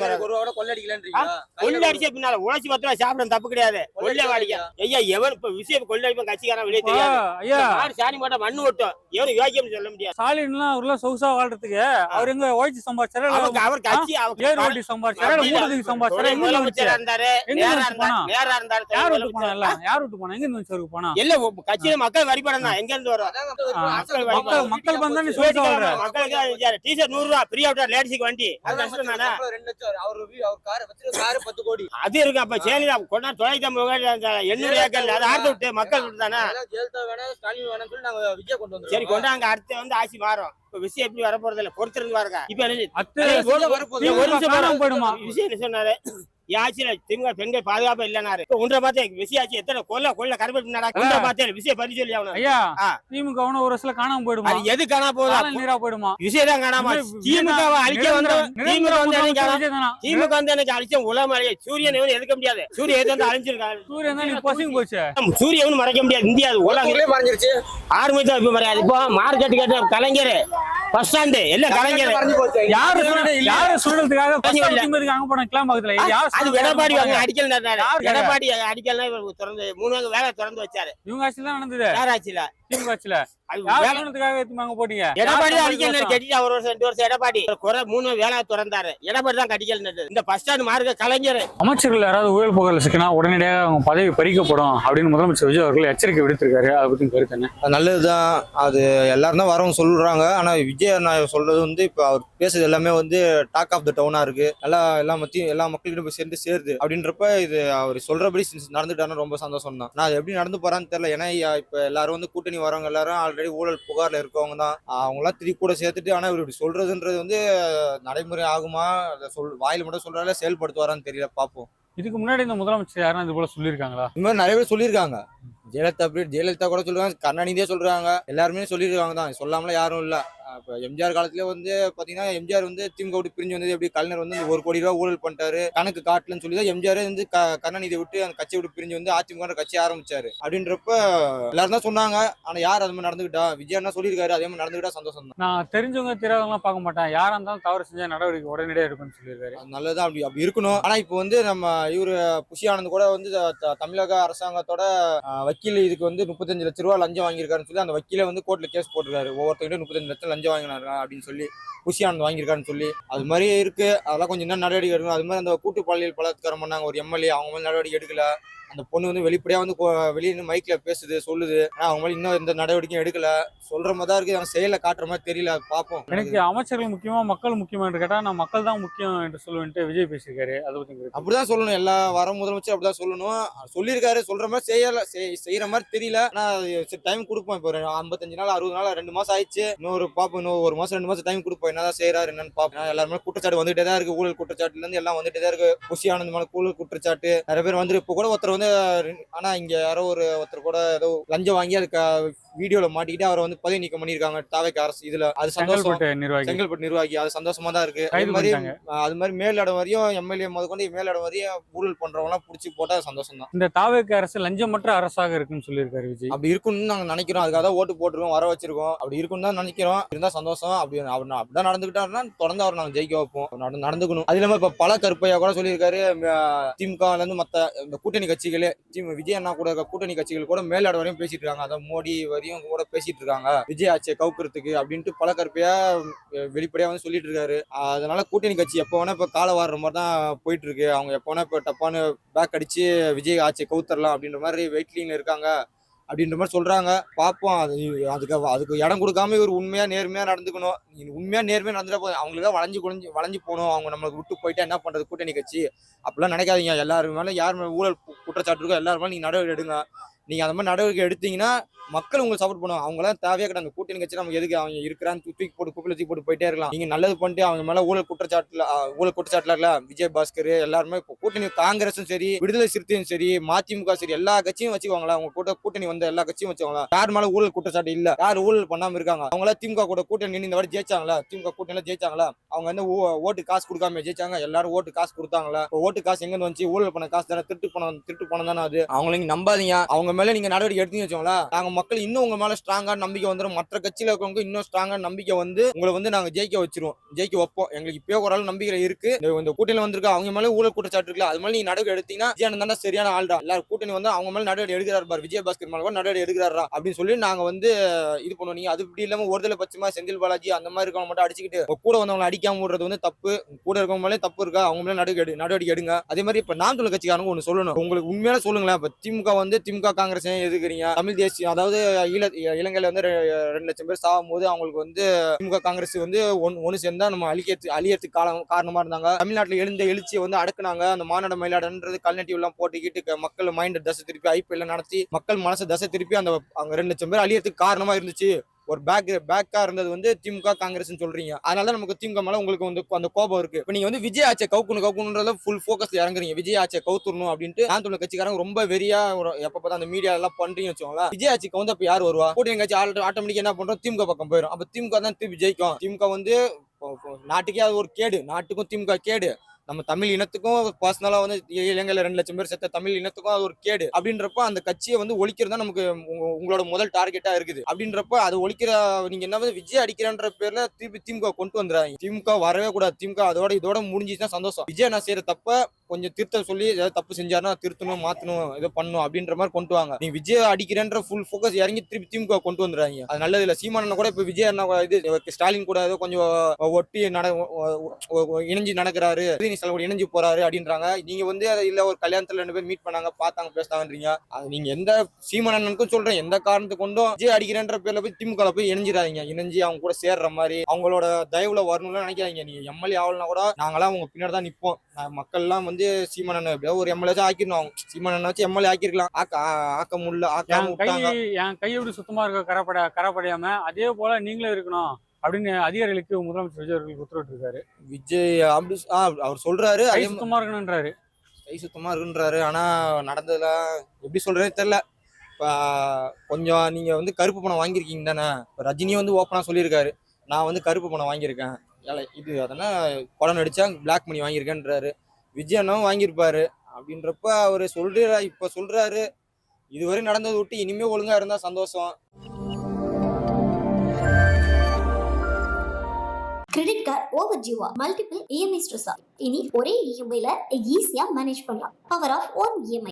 கொள்ளடிச்ச பின்னால உழைச்சி 10 ரூபாய் சாப்பிட தப்பு கிடையாது. கொள்ளை வாடிக்க ஐயா எவன் இப்ப விஷயம் கொள்ளடிப்பா கட்சிக்காரன் வெளியே தெரியாது. சாணி போட்டா மண்ணு ஓட்டும் எவனும் யோக்கியம் சொல்ல முடியாது. ஸ்டாலின்லாம் அவர்லாம் சொகுசா வாழ்றதுக்கு அவர் எங்க ஓய்ச்சி சம்பாதிச்சாரு. அவர் கட்சி ஓட்டி சம்பாதிச்சாரு. ஊட்டத்துக்கு சம்பாதிச்சாரு. முதலமைச்சரா இருந்தாரு. நேரா இருந்தாரு. யார் விட்டு போனா? எல்லாம் யார் விட்டு போனா? எங்க இருந்து போனா? இல்ல கட்சியில மக்கள் வரிபடம் தான். எங்க இருந்து வரும்? மக்கள் மக்கள் மக்களுக்கு டிஷர்ட் 100 ரூபாய் ஃப்ரீயா விட்டார். லேடிஸுக்கு வண்டி அது கஷ்டம் தானே. 2 லட்சம் அவர் கார் வச்சிருக்க கார் 10 கோடி அது இருக்கு. அப்ப சேலி கொண்டா 950 800 ஏக்கர் அது ஆர்த்து விட்டு மக்கள் விட்டு தானே. ஜெயலலிதா வேணாம் ஸ்டாலின் வேணாம்னு சொல்லி நாங்க விஜய் கொண்டு வந்தோம். சரி கொண்டாங்க, அடுத்து வந்து ஆட்சி மாறும். இப்ப விஷயம் எப்படி வர போறது இல்ல, பொறுத்திருந்து பாருங்க. இப்ப ஒரு நிமிஷம் போயிடுமா விஷயம் என்ன சொன்னாரு, ஆட்சியில திமுக பெண்கள் பாதுகாப்பு இல்லைனாரு. இப்ப ஒன்றை பார்த்தே விஷயம் ஆச்சு, எத்தனை கொள்ள கருப்பட்டு நடக்க பார்த்தே விஷயம் பறி சொல்லி ஆகணும். ஐயா திமுக ஒரு வருஷத்துல காணாம போயிடுமா? அது எது காணாம போகுது, நீரா போயிடுமா? விஷயம் தான் காணாம. திமுக அழிக்க வந்த திமுக வந்து எனக்கு அழிச்ச உலகம் அழிய சூரியன் எடுக்க முடியாது. சூரியன் எது அழிஞ்சிருக்காரு. சூரியன் தான் நீ பசிங்க போச்சு. சூரியன் மறைக்க முடியாது. இந்தியா உலகம் மறைஞ்சிருச்சு. ஆர்மி தான் இப்ப மறையாது. இப்போ மார்க்கெட் கேட்ட கலைஞர் பஸ் ஸ்டாண்டு எல்லாம் கலைஞர் யாரு சொல்றதுக்காக அங்க போன கிளாம்பகத்துல அது எடப்பாடி வாங்க அடிக்கல் எடப்பாடி அடிக்கல் திறந்து 3 வேலை திறந்து வச்சாரு. இவங்க ஆட்சியில தான் நடந்தது. யார் ஆட்சியில? திமுக ஆட்சியில. போட்டீங்க எடப்பாடி தான் அடிக்கல் கட்டிட்டு 1 வருஷம் 2 வருஷம் எடப்பாடி 3 வேலை திறந்தாரு. எடப்பாடி தான் கடிக்கல் நட்டு. இந்த பஸ் ஸ்டாண்ட் மார்க்க கலைஞர். அமைச்சர்கள் யாராவது ஊழல் புகார்ல சிக்கினா உடனடியாக அவங்க பதவி பறிக்கப்படும் அப்படின்னு முதலமைச்சர் விஜய் அவர்கள் எச்சரிக்கை விடுத்திருக்காரு. அதை பத்தி கருத்து என்ன? நல்லதுதான். அது எல்லாரும் தான் வரவங்க சொல்றாங்க. ஆனா விஜய் அண்ணா சொல்றது வந்து இப்ப அவர் பேசுறது எல்லாமே வந்து டாக் ஆஃப் த டவுனா இருக்கு. எல்லா மக்கள்கிட்ட போய் சேருது அப்படின்றப்ப இது அவர் சொல்றபடி நடந்துட்டாருன்னா ரொம்ப சந்தோஷம் தான். நான் எப்படி நடந்து போறான்னு தெரியல. ஏன்னா இப்ப எல்லாரும் வந்து கூட்டணி வரவங்க எல்லாரும் ஆல்ரெடி ஊழல் புகார்ல இருக்கவங்க தான். அவங்க எல்லாம் திருப்பி கூட சேர்த்துட்டு ஆனா இவர் இப்படி சொல்றதுன்றது வந்து நடைமுறை ஆகுமா, வாயில மட்டும் சொல்றாரு, செயல்படுத்துவாரான்னு தெரியல, பாப்போம். இதுக்கு முன்னாடி இந்த முதலமைச்சர் யாரும் இது போல சொல்லியிருக்காங்களா? இந்த மாதிரி நிறைய பேர் சொல்லியிருக்காங்க. ஜெயலலிதா கூட சொல்றாங்க, கருணாநிதியே சொல்றாங்க, எல்லாருமே சொல்லியிருக்காங்க தான், சொல்லாமல யாரும் இல்ல. இப்போ எம்ஜிஆர் காலத்துல வந்து பாத்தீங்கன்னா எம்ஜிஆர் வந்து திமுக விட்டு பிரிஞ்சு வந்தது எப்படி, கலைஞர் வந்து 1 கோடி ரூபாய் ஊழல் பண்ணிட்டாரு, கணக்கு காட்டலன்னு சொல்லி தான் எம்ஜிஆர் வந்து கருணாநிதியை விட்டு அந்த கட்சியை விட்டு பிரிஞ்சு வந்து அதிமுக கட்சி ஆரம்பிச்சாரு. அப்படின்றப்ப எல்லாரும் தான் சொன்னாங்க. ஆனா யார் அது மாதிரி நடந்துக்கிட்டா, விஜய் என்ன சொல்லியிருக்காரு, அதே மாதிரி நடந்துக்கிட்டா சந்தோஷம் தான். நான் தெரிஞ்சவங்க தெரியாதவங்க பார்க்க மாட்டேன், யாரா இருந்தாலும் தவறு செஞ்சா நடவடிக்கை உடனடியாக இருக்குன்னு சொல்லியிருக்காரு. நல்லதான், அப்படி இருக்கணும். ஆனா இப்போ வந்து நம்ம இவரு புஷி ஆனந்த் கூட வந்து தமிழக அரசாங்கத்தோட வக்கீல் இதுக்கு வந்து 35 லட்ச ரூபாய் லஞ்சம் வாங்கியிருக்காருன்னு சொல்லி அந்த வக்கீல வந்து கோர்ட்ல கேஸ் போட்டிருக்காரு. ஒவ்வொருத்தங்கிட்ட 35 லட்சம் லஞ்சம் வாங்கினாரு அப்படின்னு சொல்லி புஷி ஆனந்த் வாங்கியிருக்காருன்னு சொல்லி. அது மாதிரி இருக்கு. அதெல்லாம் கொஞ்சம் இன்னும் நடவடிக்கை எடுக்கணும். அது மாதிரி அந்த கூட்டு பாலியல் பலாத்காரம் பண்ணாங்க ஒரு எம்எல்ஏ, அவங்க மேலே நடவடிக்கை எடுக்கல. அந்த பொண்ணு வந்து வெளிப்படையா வந்து வெளியே மைக்ல பேசுது, சொல்லுது. ஆனா அவங்க மேலே இன்னும் எந்த நடவடிக்கையும் எடுக்கல. சொல்ற மாதிரி தான் இருக்கு, அவங்க செயல காட்டுற மாதிரி தெரியல. பார்ப்போம். எனக்கு அமைச்சர்கள் முக்கியமா மக்கள் முக்கியமா என்று கேட்டா நான் மக்கள் தான் முக்கியம் என்று சொல்லுவேன்ட்டு விஜய் பேசியிருக்காரு. அதை பத்தி அப்படிதான் சொல்லணும். எல்லா வர முதலமைச்சர் அப்படிதான் சொல்லணும். சொல்லியிருக்காரு, சொல்ற மாதிரி செய்யற மாதிரி தெரியல. ஆனா டைம் கொடுப்போம். இப்போ 55 நாள் 60 நாள் 2 மாசம் ஆயிடுச்சு. இன்னொரு பாப்போம், இன்னும் 1 மாசம் 2 மாசம் டைம் கொடுப்போம். என்னதான் செய்யறாரு என்னன்னு பாப்போம். எல்லாருமே குற்றச்சாட்டு வந்துட்டே தான் இருக்கு. ஊழல் குற்றச்சாட்டுல இருந்து எல்லாம் வந்துட்டே தான் இருக்கு. புஷி ஆனந்த் மேல ஊழல் குற்றச்சாட்டு நிறைய பேர் வந்து இப்போ கூட ஒருத்தர் வந்து ஆனா இங்க யாரோ ஒருத்தர் கூட ஏதோ லஞ்சம் வாங்கி அதுக்கு வீடியோல மாட்டிக்கிட்டு அவரை வந்து பதவி நீக்கம் பண்ணிருக்காங்க தாவேக்கு அரசு. இதுல அது சந்தோஷம். செங்கல்பட்டு நிர்வாகி அது சந்தோஷமா தான் இருக்கு. அது மாதிரி மேலிடம் வரையும் எம்எல்ஏ முதற்கொண்டு மேலிடம் வரையும் ஊழல் பண்றவங்க எல்லாம் புடிச்சு போட்டா சந்தோஷம் தான். இந்த தாவேக்கு அரசு லஞ்சமற்ற அரசாக இருக்குன்னு சொல்லியிருக்காரு விஜய். அப்படி இருக்குன்னு நாங்க நினைக்கிறோம். அதுக்காக தான் ஓட்டு போட்டுருக்கோம், வர வச்சிருக்கோம். அப்படி இருக்குன்னு தான் நினைக்கிறோம். இருந்தா சந்தோஷம். அப்படிதான் நடந்துக்கிட்டாருன்னா தொடர்ந்து அவர் நாங்க ஜெயிக்க வைப்போம். நடந்துக்கணும். அது இல்லாம இப்ப பல கருப்பையா கூட சொல்லியிருக்காரு, திமுகல இருந்து மத்த இந்த கூட்டணி கட்சிகளே விஜய் அண்ணா கூட கூட்டணி கட்சிகள் கூட மேலிடம் வரையும் பேசிட்டு இருக்காங்க. அதான் மோடி வரையும் கூட பேசிட்டு இருக்காங்க விஜய் ஆட்சியை கவுக்குறதுக்கு அப்படின்ட்டு பல கருப்பையா வெளிப்படையா வந்து சொல்லிட்டு இருக்காரு. அதனால கூட்டணி கட்சி எப்போ வேணா இப்ப கால வாடுற மாதிரி தான் போயிட்டு இருக்கு. அவங்க எப்போ வேணா இப்ப டப்பான்னு பேக் அடிச்சு விஜய் ஆட்சியை கவுத்தரலாம் அப்படின்ற மாதிரி வெயிட்லிங்ல இருக்காங்க அப்படின்ற மாதிரி சொல்றாங்க. பார்ப்போம். அதுக்கு இடம் கொடுக்காம இவர் உண்மையா நேர்மையா நடந்துக்கணும். உண்மையா நேர்மையா நடந்துட்டா போதும். அவங்களுக்கு வளைஞ்சு போகணும். அவங்க நம்மளுக்கு விட்டு போயிட்டா என்ன பண்றது கூட்டணி கட்சி அப்படிலாம் நினைக்காதீங்க. எல்லாரும் மேல யார் மேல ஊழல் குற்றச்சாட்டு இருக்கோ எல்லாரும் மேல நீங்க நடவடிக்கை எடுங்க. நீங்க அந்த மாதிரி நடவடிக்கை எடுத்தீங்கன்னா மக்கள் உங்களுக்கு சப்போர்ட் பண்ணுவாங்க. அவங்களாம் தேவையா கிடையாது. கூட்டணி கட்சி நமக்கு எதுக்கு, அவங்க இருக்கிறான்னு தூக்கி போட்டு குப்பில தூக்கி போட்டு போயிட்டே இருக்கலாம். நீங்க நல்லது பண்ணிட்டு அவங்க மேல ஊழல் குற்றச்சாட்டுல விஜய் பாஸ்கர் எல்லாருமே இப்போ கூட்டணி காங்கிரஸும் சரி, விடுதலை சிறுத்தையும் சரி, மதிமுக சரி, எல்லா கட்சியும் வச்சுக்கோங்களா. அவங்க கூட்டணி வந்த எல்லா கட்சியும் வச்சுக்கோங்களா. யார் மேல ஊழல் குற்றச்சாட்டு இல்ல, யார் ஊழல் பண்ணாம இருக்காங்க. அவங்கள திமுக கூட கூட்டணி இந்த வாட்டி ஜெயிச்சாங்களா, திமுக கூட்டணியில ஜெயிச்சாங்களா, அவங்க வந்து ஓட்டு காசு கொடுக்காம ஜெயிச்சாங்க. எல்லாரும் ஓட்டு காசு கொடுத்தாங்களா. ஓட்டு காசு எங்க வந்துச்சு, ஊழல் பண்ண காசு தானே, திருட்டு பணம் தானே. அது அவங்கள நீங்க நம்பாதீங்க. அவங்க மேல நீங்க நடவடிக்கை எடுத்தீங்கன்னு வச்சோங்களா, நாங்க மக்கள் இன்னும் உங்க மேல ஸ்ட்ராங்கா நம்பிக்கை வந்துடும். மற்ற கட்சியில இருக்கவங்க இன்னும் ஸ்ட்ராங்கா நம்பிக்கை வந்து உங்களை வந்து நாங்க ஜெயிக்க வைப்போம். எங்களுக்கு இப்பயே ஒரு ஆள் நம்பிக்கை இருக்கு. இந்த கூட்டணியில வந்திருக்க அவங்க மேல ஊழல் குற்றச்சாட்டு இருக்குல்ல, அது மேல நீங்க நடவடிக்கை எடுத்தீங்கன்னா விஜய் சரியான ஆள் தான். எல்லாரும் கூட்டணி வந்து அவங்க மேல நடவடிக்கை எடுக்கிறாரு பாரு, விஜய் பாஸ்கர் மேல கூட நடவடிக்கை எடுக்கிறாரா அப்படின்னு சொல்லி நாங்க வந்து இது பண்ணுவோம். நீங்க அது இப்படி இல்லாம ஒருதலை பட்சமா செந்தில் பாலாஜி அந்த மாதிரி இருக்கவங்க மட்டும் அடிச்சுக்கிட்டு கூட வந்தவங்களை அடிக்காம விடுறது வந்து தப்பு. கூட இருக்கவங்க மேலே தப்பு இருக்கா, அவங்க மேல நடவடிக்கை எடுங்க. அதே மாதிரி இப்ப நாம் தமிழர் கட்சிக்காரங்க ஒண்ணு சொல்லணும். உங்களுக்கு உண்மையான சொல்லுங்களேன். இப்ப திமுக காங்கிரஸ் ஏன் எதுக்குறீங்க? தமிழ் தேசியம் அதாவது இலங்கையில வந்து 2 லட்சம் பேர் சாகும் போது அவங்களுக்கு வந்து திமுக காங்கிரஸ் வந்து ஒன்னு சேர்ந்தா நம்ம அழியறதுக்கு காரணமா இருந்தாங்க. தமிழ்நாட்டுல எழுந்த எழுச்சியை வந்து அடக்குனாங்க. அந்த மாநாடு மயிலாடுன்றது கல்நெட்டி எல்லாம் போட்டுக்கிட்டு மக்கள் மைண்ட் தசை திருப்பி IPL நடத்தி மக்கள் மனசை தசை திருப்பி அங்க 2 லட்சம் பேர் அழியறதுக்கு காரணமா இருந்துச்சு. ஒரு பேக்கா இருந்தது வந்து திமுக காங்கிரஸ் சொல்றீங்க. அதனால நமக்கு திமுக மேல உங்களுக்கு வந்து அந்த கோபம் இருக்கு. இப்ப நீங்க வந்து விஜய் ஆட்சியை கவுக்கணும்ன்றத ஃபுல் ஃபோக்கஸ்ல இறங்குறீங்க. விஜய் ஆட்சியை கவுத்துறணும் அப்படின்ட்டு நான் தொழில் கட்சிக்காரங்க ரொம்ப வெறியா எப்ப பார்த்தா அந்த மீடியா எல்லாம் பண்றீங்கன்னு வச்சுக்கோங்களேன். விஜய் ஆட்சிக்கு வந்து அப்ப யார் வருவா? கூட்டணி கட்சி ஆட்டோமேட்டிக்கா என்ன பண்றோம்? திமுக பக்கம் போயிடும். அப்ப திமுக தான் திருப்பி ஜெயிக்கும். திமுக வந்து நாட்டுக்கே அது ஒரு கேடு. நாட்டுக்கும் திமுக கேடு. நம்ம தமிழ் இனத்துக்கும் பர்சனலா வந்து இலங்கையில 2 லட்சம் பேர் செத்த தமிழ் இனத்துக்கும் அது ஒரு கேடு. அப்படின்றப்ப அந்த கட்சியை வந்து ஒழிக்கிறது தான் நமக்கு உங்களோட முதல் டார்கெட்டா இருக்குது. அப்படின்றப்ப அது ஒழிக்கிற நீங்க என்ன வந்து விஜய் அடிக்கிறன்ற பேர்ல திருப்பி திமுக கொண்டு வந்துடுறாங்க. திமுக வரவே கூடாது. திமுக இதோட முடிஞ்சிச்சுன்னா சந்தோஷம். விஜய் நான் செய்யற தப்ப கொஞ்சம் திருத்த சொல்லி ஏதாவது தப்பு செஞ்சாருன்னா திருத்தணும், மாத்தணும், இதை பண்ணணும் அப்படின்ற மாதிரி கொண்டு வாங்க. நீங்க விஜய் அடிக்கிறன்ற ஃபுல் ஃபோக்கஸ் இறங்கி திருப்பி திமுக கொண்டு வந்துடுறாங்க. அது நல்லது இல்ல. சீமானன் கூட இப்ப விஜய் இது ஸ்டாலின் கூட ஏதோ கொஞ்சம் ஒட்டி இணைஞ்சு நடக்கிறாரு, இணைஞ்சு போறாரு அப்படின்றாங்க. நீங்க வந்து இல்ல ஒரு கல்யாணத்துல 2 பேர் மீட் பண்ணாங்க, பார்த்தாங்க, பேசினாங்கன்றீங்க. அது நீங்க எந்த சீமானனுக்கும் சொல்றேன், எந்த காரணத்தை கொண்டும் விஜய் அடிக்கிறன்ற பேர்ல போய் திமுக போய் இணைஞ்சிடாதீங்க. இணைஞ்சு அவங்க கூட சேர்ற மாதிரி அவங்களோட தயவுல வரணும்னு நினைக்காதீங்க. நீங்க எம்எல்ஏ ஆகலனா கூட நாங்களாம் உங்க பின்னாடி தான் நிற்போம். மக்கள் எல்லாம் வந்து சீமானன் எப்படியோ ஒரு எம்எல்ஏ ஆக்கிடணும். சீமானன் வச்சு எம்எல்ஏ ஆக்கிருக்கலாம். ஆக்க முடியல. என் கையோடு சுத்தமா இருக்க கரப்படையாம அதே போல நீங்களும் இருக்கணும் அப்படின்னு அதிகாரிகளுக்கு முதலமைச்சர் விஜய் அவர்களுக்கு உத்தரவிட்டிருக்காரு. விஜய் அப்படி அவர் சொல்றாரு, கை சுத்தமா இருக்கணும்ன்றாரு. கை சுத்தமா இருக்குன்றாரு. ஆனா நடந்ததுல எப்படி சொல்றேன்னு தெரியல. இப்ப கொஞ்சம் நீங்க வந்து கருப்பு பணம் வாங்கியிருக்கீங்க தானே. இப்ப ரஜினி வந்து ஓப்பனா சொல்லியிருக்காரு, நான் வந்து கருப்பு பணம் வாங்கியிருக்கேன், இது அதெல்லாம் படம் நடிச்சா பிளாக் மணி வாங்கியிருக்கேன்றாரு. விஜய் அண்ணாவும் வாங்கியிருப்பாரு. அப்படின்றப்ப அவரு இப்ப சொல்றாரு, இதுவரை நடந்ததை விட்டு இனிமே ஒழுங்கா இருந்தா சந்தோஷம். கிரெடிட் கார்டு ஓவர் ஜீவா மல்டிபிள் EMI ஸ்ட்ரெஸ். இனி ஒரே EMI ல ஈஸியா மேனேஜ் பண்ணலாம். Power of own EMI.